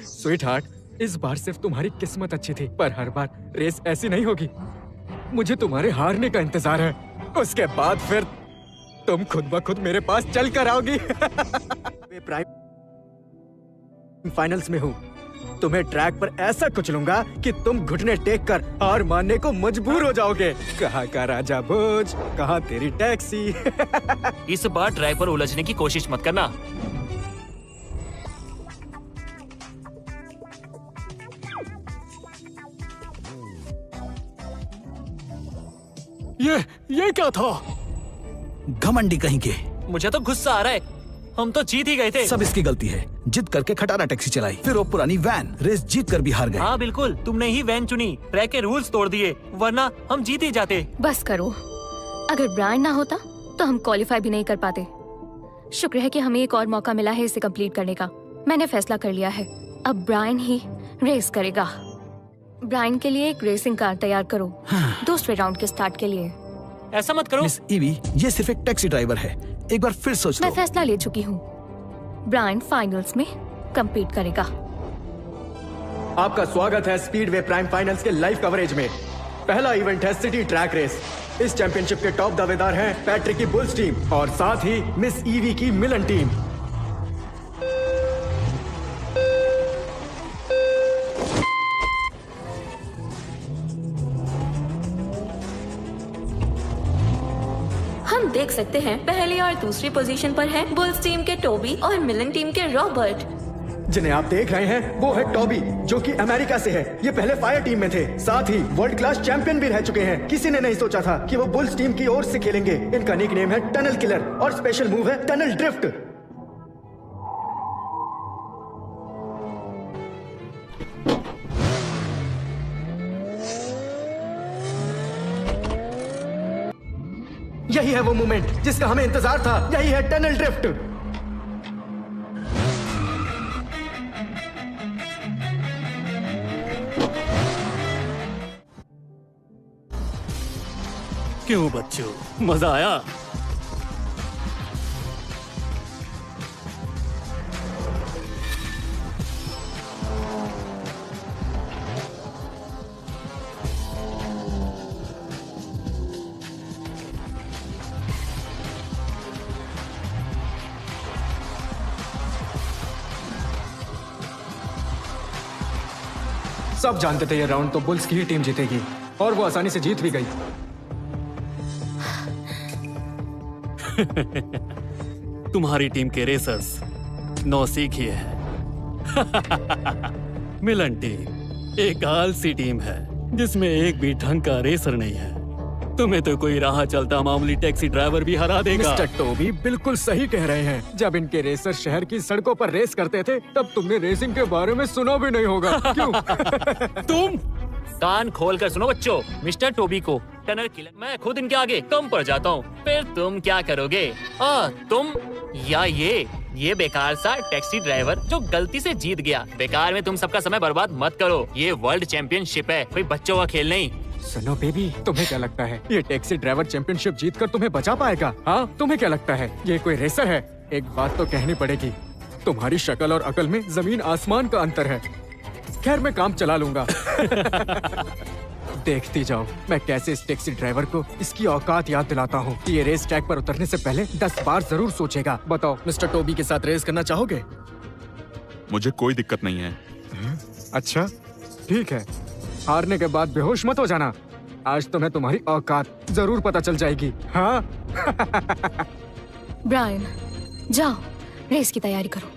स्वीट हार्ट, इस बार सिर्फ तुम्हारी किस्मत अच्छी थी, पर हर बार रेस ऐसी नहीं होगी। मुझे तुम्हारे हारने का इंतजार है, उसके बाद फिर तुम खुद ब खुद मेरे पास चल कर आओगी। प्राइम फाइनल्स में हूँ, तुम्हें ट्रैक पर ऐसा कुचलूंगा कि तुम घुटने टेक कर हार मानने को मजबूर हो जाओगे। कहाँ का राजा भोज, कहाँ तेरी टैक्सी। इस बार ट्रैक पर उलझने की कोशिश मत करना। ये क्या था? घमंडी कहीं के। मुझे तो गुस्सा आ रहा है, हम तो जीत ही गए थे। सब इसकी गलती है, जिद करके खटारा टैक्सी चलाई, फिर वो पुरानी वैन, रेस जीत कर भी हार गए। हाँ बिल्कुल, तुमने ही वैन चुनी, ट्रैक के रूल्स तोड़ दिए, वरना हम जीत ही जाते। बस करो, अगर ब्रायन ना होता तो हम क्वालिफाई भी नहीं कर पाते। शुक्र है कि हमें एक और मौका मिला है इसे कंप्लीट करने का। मैंने फैसला कर लिया है, अब ब्रायन ही रेस करेगा। ब्रायन के लिए एक रेसिंग कार तैयार करो, दूसरे राउंड के स्टार्ट के लिए। ऐसा मत करो मिस ईवी, ये सिर्फ एक टैक्सी ड्राइवर है, एक बार फिर सोच लो। मैं फैसला ले चुकी हूँ, ब्रायन फाइनल्स में compete करेगा। आपका स्वागत है स्पीडवे प्राइम फाइनल्स के लाइव कवरेज में। पहला इवेंट है सिटी ट्रैक रेस। इस चैंपियनशिप के टॉप दावेदार हैं पैट्रिक की बुल्स टीम और साथ ही मिस ईवी की मिलन टीम। हम देख सकते हैं पहली और दूसरी पोजीशन पर हैं बुल्स टीम के टोबी और मिलन टीम के रॉबर्ट। जिन्हें आप देख रहे हैं वो है टॉबी, जो कि अमेरिका से है। ये पहले फायर टीम में थे, साथ ही वर्ल्ड क्लास चैंपियन भी रह चुके हैं। किसी ने नहीं सोचा था कि वो बुल्स टीम की ओर से खेलेंगे। इनका निक नेम है टनल किलर और स्पेशल मूव है टनल ड्रिफ्ट। यही है वो मोमेंट जिसका हमें इंतजार था। यही है टनल ड्रिफ्ट। क्यों बच्चों, मजा आया? सब जानते थे ये राउंड तो बुल्स की ही टीम जीतेगी और वो आसानी से जीत भी गई। तुम्हारी टीम के रेसर्स नौसीखिए हैं। मिलन टीम एक आलसी टीम है जिसमें एक भी ढंग का रेसर नहीं है। तुम्हें तो कोई राह चलता मामूली टैक्सी ड्राइवर भी हरा देगा। मिस्टर टोबी बिल्कुल सही कह रहे हैं। जब इनके रेसर शहर की सड़कों पर रेस करते थे तब तुमने रेसिंग के बारे में सुना भी नहीं होगा। क्यों? तुम कान खोल कर सुनो बच्चों, मिस्टर टोबी को टनल किलर मैं खुद इनके आगे कम पड़ जाता हूँ। फिर तुम क्या करोगे? तुम या ये बेकार सा टैक्सी ड्राइवर जो गलती से जीत गया। बेकार में तुम सबका समय बर्बाद मत करो। ये वर्ल्ड चैंपियनशिप है, कोई बच्चों का खेल नहीं। सुनो बेबी, तुम्हें क्या लगता है ये टैक्सी ड्राइवर चैंपियनशिप जीतकर तुम्हें बचा पाएगा? हाँ, तुम्हें क्या लगता है ये कोई रेसर है? एक बात तो कहनी पड़ेगी, तुम्हारी शक्ल और अकल में जमीन आसमान का अंतर है। खैर मैं काम चला लूंगा। देखती जाओ मैं कैसे इस टैक्सी ड्राइवर को इसकी औकात याद दिलाता हूँ। ये रेस ट्रैक पर उतरने से पहले 10 बार जरूर सोचेगा। बताओ, मिस्टर टोबी के साथ रेस करना चाहोगे? मुझे कोई दिक्कत नहीं है। अच्छा ठीक है, हारने के बाद बेहोश मत हो जाना। आज तो मैं तुम्हारी औकात जरूर पता चल जाएगी। हाँ? ब्रायन, जाओ रेस की तैयारी करो।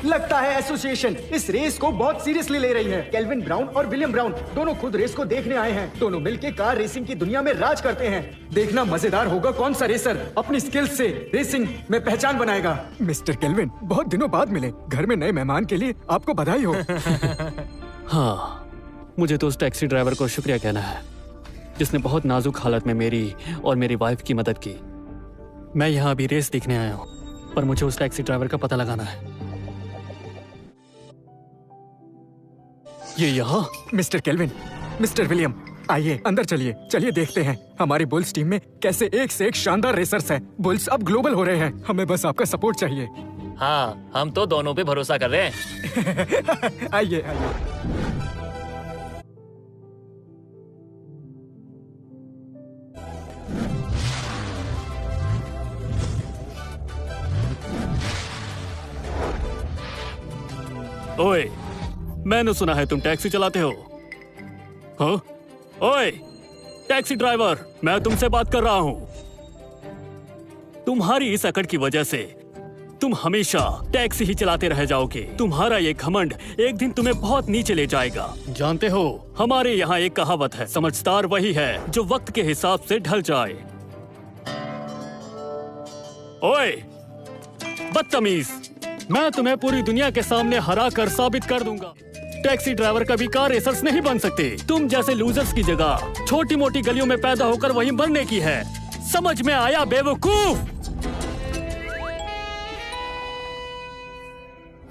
लगता है एसोसिएशन इस रेस को बहुत सीरियसली ले रही है। केल्विन ब्राउन और विलियम ब्राउन दोनों खुद रेस को देखने आए हैं। दोनों मिलकर कार रेसिंग की दुनिया में राज करते हैं। देखना मजेदार होगा कौन सा रेसर अपनी स्किल्स से रेसिंग में पहचान बनाएगा। मिस्टर केल्विन, बहुत दिनों बाद मिले। घर में नए मेहमान के लिए आपको बधाई हो। हाँ, मुझे तो उस टैक्सी ड्राइवर को शुक्रिया कहना है जिसने बहुत नाजुक हालत में मेरी और मेरी वाइफ की मदद की। मैं यहाँ अभी रेस देखने आया हूँ, पर मुझे उस टैक्सी ड्राइवर का पता लगाना है। ये यहाँ? मिस्टर केल्विन, मिस्टर विलियम, आइए अंदर चलिए। चलिए देखते हैं हमारी बुल्स टीम में कैसे एक से एक शानदार रेसर्स हैं। बुल्स अब ग्लोबल हो रहे हैं, हमें बस आपका सपोर्ट चाहिए। हाँ, हम तो दोनों पे भरोसा कर रहे हैं। आइए आइए। ओए, मैंने सुना है तुम टैक्सी चलाते हो। हाँ? ओए टैक्सी ड्राइवर, मैं तुमसे बात कर रहा हूँ। तुम्हारी इस अकड़ की वजह से तुम हमेशा टैक्सी ही चलाते रह जाओगे। तुम्हारा ये घमंड एक दिन तुम्हें बहुत नीचे ले जाएगा। जानते हो, हमारे यहाँ एक कहावत है, समझदार वही है जो वक्त के हिसाब से ढल जाए। ओए बदतमीज, मैं तुम्हें पूरी दुनिया के सामने हरा कर साबित कर दूंगा। टैक्सी ड्राइवर कभी कार रेसर्स नहीं बन सकते। तुम जैसे लूजर्स की जगह छोटी मोटी गलियों में पैदा होकर वहीं बनने की है। समझ में आया बेवकूफ?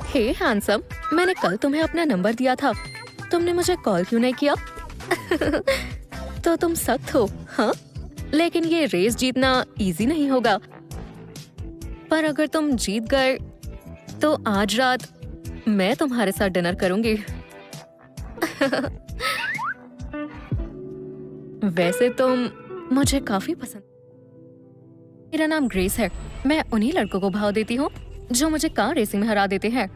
हे हैंडसम, मैंने कल तुम्हें अपना नंबर दिया था, तुमने मुझे कॉल क्यों नहीं किया? तो तुम सख्त हो, हाँ? लेकिन ये रेस जीतना इजी नहीं होगा। पर अगर तुम जीत गए तो आज रात मैं तुम्हारे साथ डिनर करूंगी। वैसे तुम मुझे काफी पसंद। मेरा नाम ग्रेस है। मैं उन्हीं लड़कों को भाव देती हूँ जो मुझे कार रेसिंग में हरा देते हैं।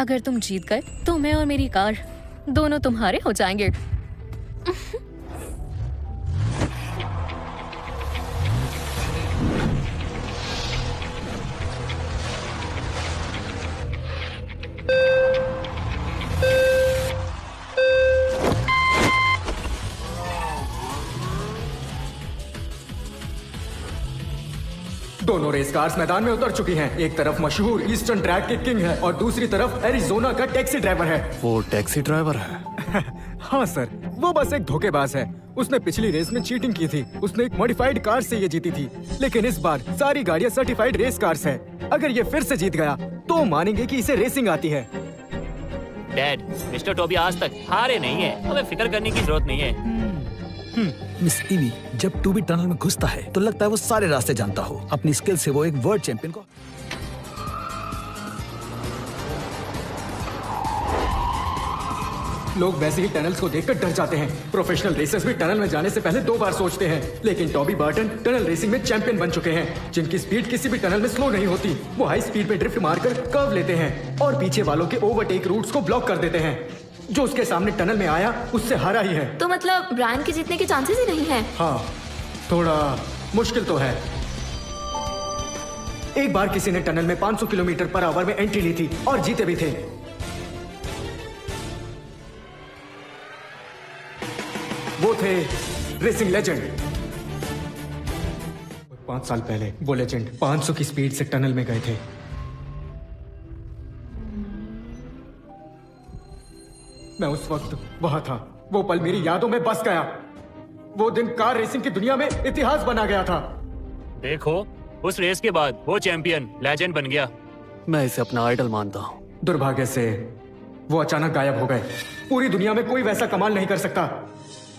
अगर तुम जीत गए तो मैं और मेरी कार दोनों तुम्हारे हो जाएंगे। दोनों रेस कार्स मैदान में उतर चुकी हैं। एक तरफ मशहूर ईस्टर्न ट्रैक के किंग है और दूसरी तरफ एरिजोना का टैक्सी ड्राइवर है। वो टैक्सी ड्राइवर है? हाँ सर, वो बस एक धोखेबाज है। उसने पिछली रेस में चीटिंग की थी। उसने एक मॉडिफाइड कार से ये जीती थी, लेकिन इस बार सारी गाड़ियाँ सर्टिफाइड रेस कार्स हैं। अगर ये फिर से जीत गया तो मानेंगे कि इसे रेसिंग आती है। डैड, मिस्टर टॉबी आज तक हारे नहीं है, हमें फिक्र करने की जरूरत नहीं है। मिस ईवी जब टूबी टनल में घुसता है तो लगता है वो सारे रास्ते जानता हो। अपनी स्किल से वो एक वर्ल्ड चैंपियन को लोग वैसे ही टनल्स को देखकर डर जाते हैं। प्रोफेशनल रेसर्स भी टनल में जाने से पहले 2 बार सोचते हैं। लेकिन टॉबी बार्टन टनल रेसिंग में चैंपियन बन चुके हैं, जिनकी स्पीड किसी भी टनल में स्लो नहीं होती। वो हाई स्पीड में ड्रिफ्ट मारकर कर्व लेते हैं और पीछे वालों के ओवरटेक रूट्स को ब्लॉक कर देते हैं। जो उसके सामने टनल में आया उससे हारा ही है। तो मतलब ब्रायन के जीतने के चांसेस ही नहीं है। हाँ, थोड़ा मुश्किल तो है। एक बार किसी ने टनल में 500 किलोमीटर पर आवर में एंट्री ली थी और जीते भी थे। वो थे रेसिंग लेजेंड। 5 साल पहले वो लेजेंड 500 की स्पीड से टनल में गए थे। मैं उस वक्त वहां था। वो पल मेरी यादों में बस गया। वो दिन कार रेसिंग की दुनिया में इतिहास बना गया था। देखो, उस रेस के बाद वो चैंपियन लेजेंड बन गया। मैं इसे अपना आइडल मानता हूँ। दुर्भाग्य से वो अचानक गायब हो गए। पूरी दुनिया में कोई वैसा कमाल नहीं कर सकता।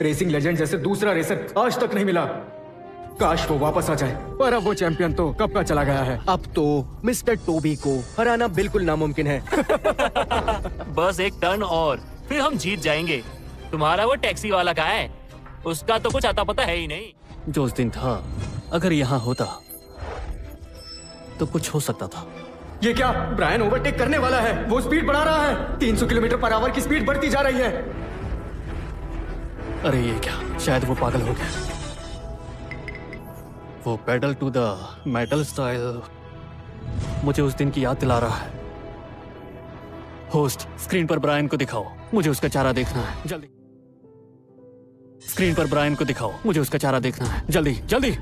रेसिंग लेजेंड जैसे दूसरा रेसर आज तक नहीं मिला। काश वो वापस आ जाए, पर अब वो चैंपियन तो कब का चला गया है। अब तो मिस्टर टोबी को हराना बिल्कुल नामुमकिन है। बस एक टर्न और फिर हम जीत जाएंगे। तुम्हारा वो टैक्सी वाला कहाँ है? उसका तो कुछ आता पता है ही नहीं। जो उस दिन था, अगर यहाँ होता तो कुछ हो सकता था। ये क्या? ब्रायन ओवरटेक करने वाला है। वो स्पीड बढ़ा रहा है। 300 किलोमीटर पर आवर की स्पीड बढ़ती जा रही है। अरे ये क्या? शायद वो पागल हो गया। वो pedal to the metal style मुझे उस दिन की याद दिला रहा है। होस्ट, स्क्रीन पर ब्रायन को दिखाओ, मुझे उसका चारा देखना है। जल्दी स्क्रीन पर ब्रायन को दिखाओ, मुझे उसका चारा देखना है। जल्दी जल्दी।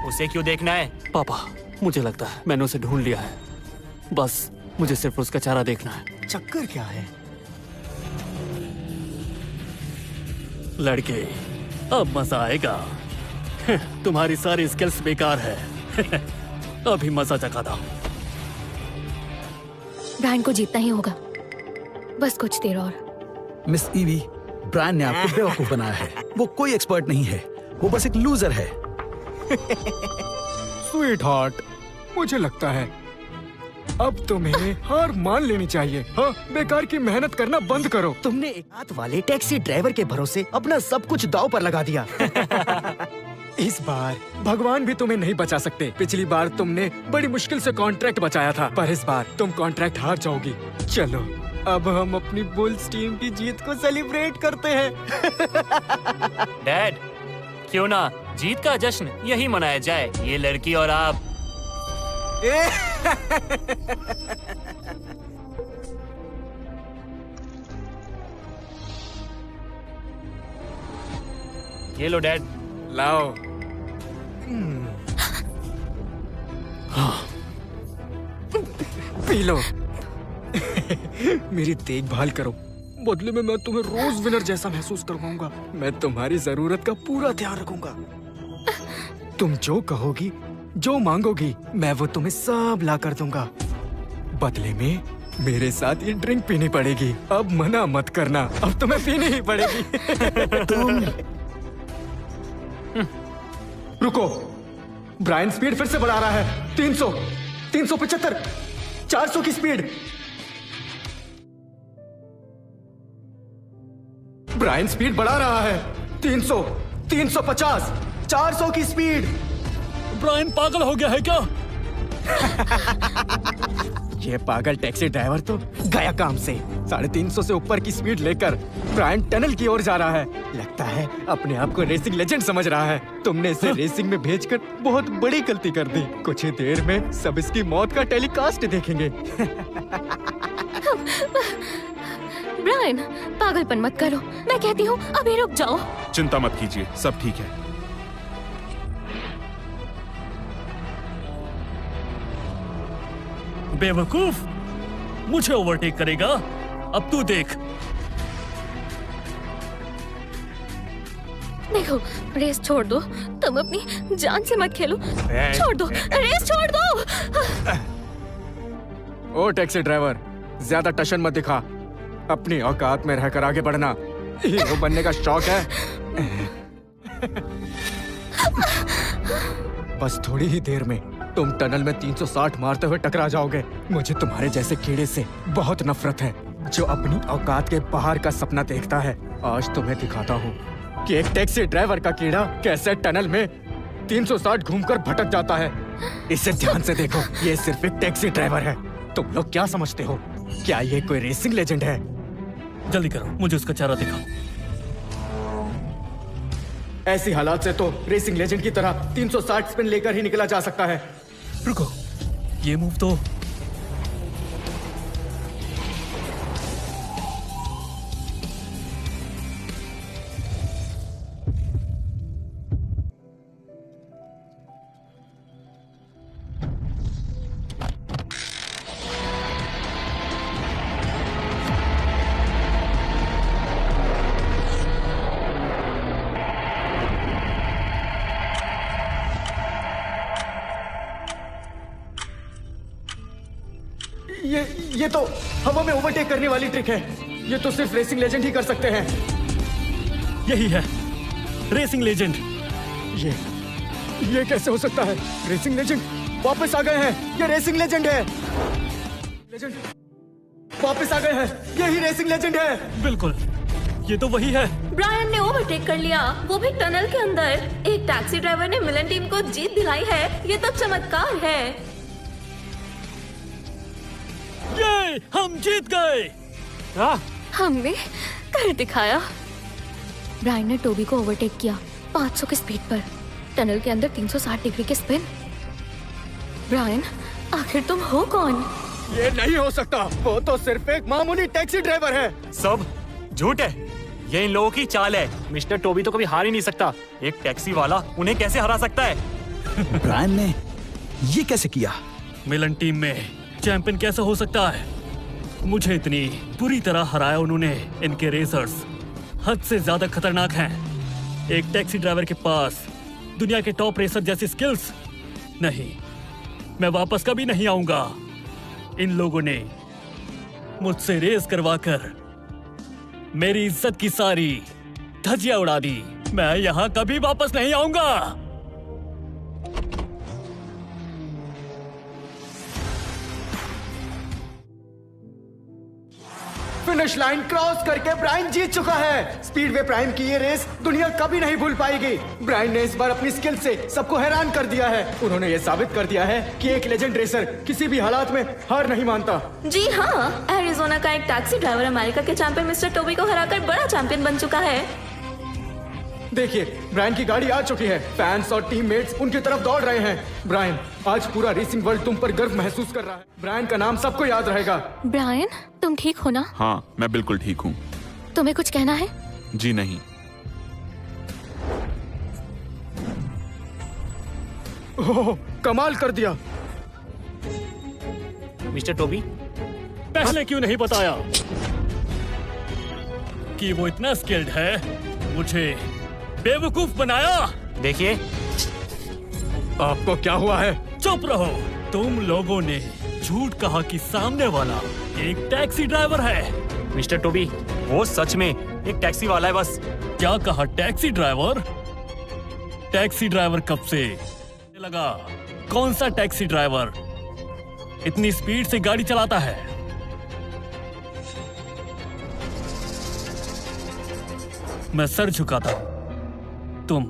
उसे क्यों देखना है? पापा, मुझे लगता है मैंने उसे ढूंढ लिया है। बस मुझे सिर्फ उसका चारा देखना है। चक्कर क्या है? लड़के, अब मजा आएगा। तुम्हारी सारी स्किल्स बेकार है। अभी मजा चखा दो। ब्रायन को जीतना ही होगा, बस कुछ देर और। मिस ईवी, ब्रायन ने आपको बेवकूफ बनाया है। वो कोई एक्सपर्ट नहीं है, वो बस एक लूजर है। स्वीट हार्ट, मुझे लगता है अब तुम्हें हार मान लेनी चाहिए। हाँ, बेकार की मेहनत करना बंद करो। तुमने एक हाथ वाले टैक्सी ड्राइवर के भरोसे अपना सब कुछ दांव पर लगा दिया। इस बार भगवान भी तुम्हें नहीं बचा सकते। पिछली बार तुमने बड़ी मुश्किल से कॉन्ट्रैक्ट बचाया था, पर इस बार तुम कॉन्ट्रैक्ट हार जाओगी। चलो, अब हम अपनी बुल्स टीम की जीत को सेलिब्रेट करते हैं। डैड, क्यों ना जीत का जश्न यही मनाया जाए, ये लड़की और आप। ये लो डैड। लाओ। P low. मेरी देखभाल करो, बदले में मैं तुम्हें रोज विनर जैसा महसूस करवाऊंगा। मैं तुम्हारी जरूरत का पूरा ध्यान रखूंगा। तुम जो कहोगी, जो मांगोगी, मैं वो तुम्हें सब ला कर दूंगा। बदले में मेरे साथ ये ड्रिंक पीनी पड़ेगी। अब मना मत करना, अब तुम्हें पीनी ही पड़ेगी। तुम रुको, ब्रायन स्पीड फिर से बढ़ा रहा है। 300, 375, 400 की स्पीड। ब्रायन स्पीड बढ़ा रहा है। 300, 350, 400 की स्पीड। ब्रायन पागल हो गया है क्या? ये पागल टैक्सी ड्राइवर तो गया काम से। 350 से ऊपर की स्पीड लेकर ब्रायन टनल की ओर जा रहा है। लगता है अपने आप को रेसिंग लेजेंड समझ रहा है। तुमने इसे रेसिंग में भेजकर बहुत बड़ी गलती कर दी। कुछ ही देर में सब इसकी मौत का टेलीकास्ट देखेंगे। ब्रायन, पागलपन मत करो, मैं कहती हूँ अभी रुक जाओ। चिंता मत कीजिए, सब ठीक है। बेवकूफ, मुझे ओवरटेक करेगा? अब तू देख। देखो, रेस छोड़ दो। तुम अपनी जान से मत खेलो। छोड़ दो, रेस छोड़ दो। ओ टैक्सी ड्राइवर, ज्यादा टशन मत दिखा। अपनी औकात में रहकर आगे बढ़ना। हीरो बनने का शौक है। बस थोड़ी ही देर में तुम टनल में 360 मारते हुए टकरा जाओगे। मुझे तुम्हारे जैसे कीड़े से बहुत नफरत है जो अपनी औकात के बाहर का सपना देखता है। आज तुम्हें दिखाता हूँ कि एक टैक्सी ड्राइवर का कीड़ा कैसे टनल में 360 घूमकर भटक जाता है। इसे ध्यान से देखो, ये सिर्फ एक टैक्सी ड्राइवर है। तुम लोग क्या समझते हो? क्या ये कोई रेसिंग लेजेंड है? जल्दी करो, मुझे उसका चेहरा दिखाओ। ऐसी हालात से तो रेसिंग लेजेंड की तरह 360 स्पिन लेकर ही निकला जा सकता है। रुको, ये मूव तो ये तो हवा में ओवरटेक करने वाली ट्रिक है। ये तो सिर्फ रेसिंग लेजेंड ही कर सकते हैं। यही है रेसिंग लेजेंड। ये कैसे हो सकता है? रेसिंग लेजेंड वापस आ गए हैं। ये रेसिंग लेजेंड है। लेजेंड वापस आ गए हैं। यही रेसिंग लेजेंड है। बिल्कुल, ये तो वही है। ब्रायन ने ओवरटेक कर लिया, वो भी टनल के अंदर। एक टैक्सी ड्राइवर ने मिलन टीम को जीत दिलाई है। ये तो चमत्कार है। ये हम जीत गए। हमने कर दिखाया। ब्रायन ने टोबी को ओवरटेक किया 500 की स्पीड पर, टनल के अंदर 360 डिग्री के स्पिन। ब्रायन, आखिर तुम हो कौन? ये नहीं हो सकता। वो तो सिर्फ एक मामूली टैक्सी ड्राइवर है। सब झूठ है। ये इन लोगों की चाल है। मिस्टर टोबी तो कभी हार ही नहीं सकता। एक टैक्सी वाला उन्हें कैसे हरा सकता है? ब्रायन ने ये कैसे किया? मिलन टीम में चैंपियन कैसे हो सकता है? मुझे इतनी बुरी तरह हराया उन्होंने। इनके रेसर्स हद से ज्यादा खतरनाक हैं। एक टैक्सी ड्राइवर के पास दुनिया के टॉप रेसर जैसी स्किल्स नहीं। मैं वापस कभी नहीं आऊंगा। इन लोगों ने मुझसे रेस करवाकर मेरी इज्जत की सारी धज्जियां उड़ा दी। मैं यहाँ कभी वापस नहीं आऊंगा। फिनिश लाइन क्रॉस करके ब्रायन जीत चुका है। स्पीडवे प्राइम की ये रेस दुनिया कभी नहीं भूल पाएगी। ब्रायन ने इस बार अपनी स्किल से सबको हैरान कर दिया है। उन्होंने ये साबित कर दिया है कि एक लेजेंड रेसर किसी भी हालात में हार नहीं मानता। जी हाँ, एरिजोना का एक टैक्सी ड्राइवर अमेरिका के चैंपियन मिस्टर टोबी को हराकर बड़ा चैंपियन बन चुका है। देखिए, ब्रायन की गाड़ी आ चुकी है। फैंस और टीममेट्स उनकी तरफ दौड़ रहे हैं। ब्रायन, आज पूरा रेसिंग वर्ल्ड तुम पर गर्व महसूस कर रहा है। ब्रायन का नाम सबको याद रहेगा। ब्रायन, तुम ठीक हो ना? हाँ, मैं बिल्कुल ठीक हूँ। तुम्हें कुछ कहना है? जी नहीं। ओह, कमाल कर दिया। मिस्टर टोबी, पहले क्यों नहीं बताया कि वो इतना स्किल्ड है? मुझे बेवकूफ बनाया। देखिए, आपको क्या हुआ है? चुप रहो। तुम लोगों ने झूठ कहा कि सामने वाला एक टैक्सी ड्राइवर है। मिस्टर टोबी, वो सच में एक टैक्सी वाला है बस। क्या कहा? Taxi driver? टैक्सी ड्राइवर कब से लगा? कौन सा टैक्सी ड्राइवर इतनी स्पीड से गाड़ी चलाता है? मैं सर झुकाता हूं। तुम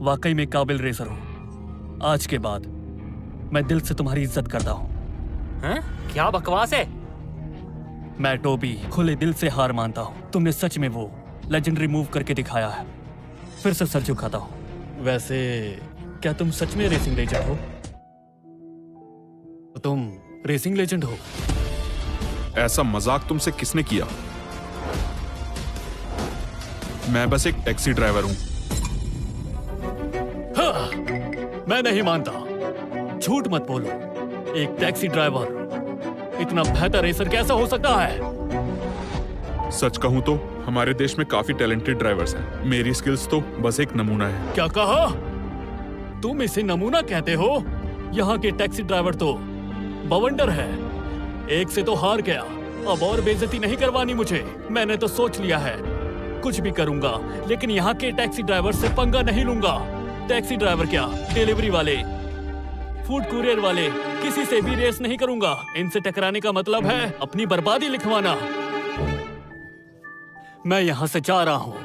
वाकई में काबिल रेसर हो। आज के बाद मैं दिल से तुम्हारी इज्जत करता हूं। हैं? क्या बकवास है? मैं टोबी खुले दिल से हार मानता हूं। तुमने सच में वो लेजेंडरी मूव करके दिखाया है। फिर से सर झुकाता हूं। वैसे क्या तुम सच में रेसिंग लेजेंड हो? तो तुम रेसिंग लेजेंड हो? ऐसा मजाक तुमसे किसने किया? मैं बस एक टैक्सी ड्राइवर हूँ। हाँ, मैं नहीं मानता। झूठ मत बोलो। एक टैक्सी ड्राइवर इतना बेहतर रेसर कैसा हो सकता है? सच कहूँ तो हमारे देश में काफी टैलेंटेड ड्राइवर्स हैं। मेरी स्किल्स तो बस एक नमूना है। क्या कहा? तुम इसे नमूना कहते हो? यहाँ के टैक्सी ड्राइवर तो बवंडर है। एक से तो हार गया, अब और बेइज्जती नहीं करवानी मुझे। मैंने तो सोच लिया है कुछ भी करूंगा, लेकिन यहाँ के टैक्सी ड्राइवर से पंगा नहीं लूंगा। टैक्सी ड्राइवर क्या, डिलीवरी वाले, फूड कुरियर वाले, किसी से भी रेस नहीं करूंगा। इनसे टकराने का मतलब है अपनी बर्बादी लिखवाना। मैं यहाँ से जा रहा हूँ।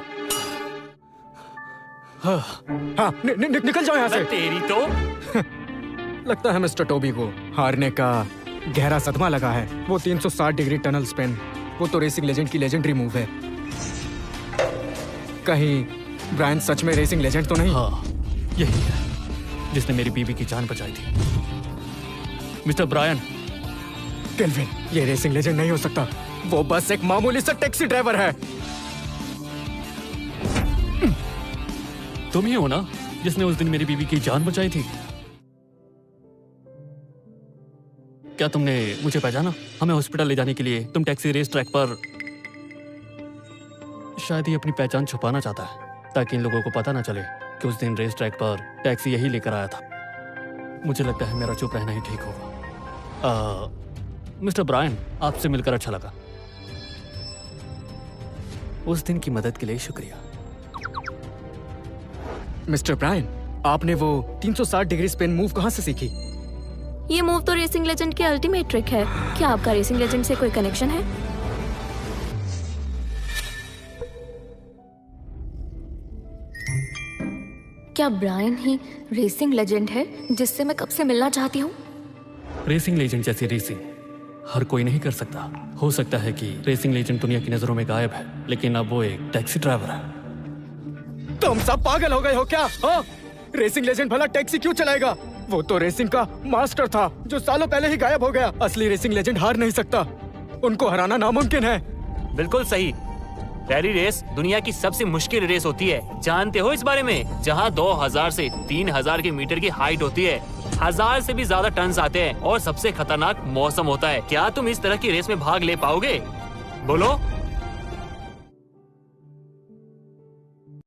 हाँ, निकल जाओ यहाँ से। तेरी तो लगता है मिस्टर टोबी को हारने का गहरा सदमा लगा है। वो 360 डिग्री टनल स्पिन, वो तो रेसिंग लेजेंड की लेजेंडरी मूव है। कहीं ब्रायन सच में रेसिंग लेजेंड तो नहीं? हाँ, यही है जिसने मेरी बीवी की जान बचाई थी। Mister Brian. केल्विन, ये रेसिंग लेजेंड नहीं हो सकता। वो बस एक मामूली सा टैक्सी ड्राइवर है। तुम ही हो ना जिसने उस दिन मेरी बीवी की जान बचाई थी? क्या तुमने मुझे पहचाना? हमें हॉस्पिटल ले जाने के लिए तुम टैक्सी रेस ट्रैक पर शायद ही अपनी पहचान छुपाना चाहता है, ताकि इन लोगों को पता ना चले कि उस दिन रेस ट्रैक पर टैक्सी यही लेकर आया था। मुझे लगता है मेरा चुप रहना ही ठीक होगा। मिस्टर ब्रायन, आपसे मिलकर अच्छा लगा। उस दिन की मदद के लिए शुक्रिया। मिस्टर ब्रायन, आपने वो 360 डिग्री स्पिन मूव कहाँ से सीखी? ये मूव तो रेसिंग लेजेंड की अल्टीमेट ट्रिक है। क्या आपका रेसिंग लेजेंड से कोई कनेक्शन है? क्या ब्रायन ही रेसिंग लेजेंड है जिससे मैं कब से मिलना चाहती हूँ? रेसिंग लेजेंड जैसी रेसिंग हर कोई नहीं कर सकता। हो सकता है कि रेसिंग लेजेंड दुनिया की नजरों में गायब है, लेकिन अब वो एक टैक्सी ड्राइवर है। तुम सब पागल हो गए हो क्या? हाँ? रेसिंग लेजेंड भला टैक्सी क्यों चलाएगा? वो तो रेसिंग का मास्टर था जो सालों पहले ही गायब हो गया। असली रेसिंग लेजेंड हार नहीं सकता, उनको हराना नामुमकिन है। बिल्कुल सही। रैली रेस दुनिया की सबसे मुश्किल रेस होती है, जानते हो इस बारे में? जहाँ 2000 से 3000 के मीटर की हाइट होती है, 1000 से भी ज्यादा टन्स आते हैं और सबसे खतरनाक मौसम होता है। क्या तुम इस तरह की रेस में भाग ले पाओगे? बोलो।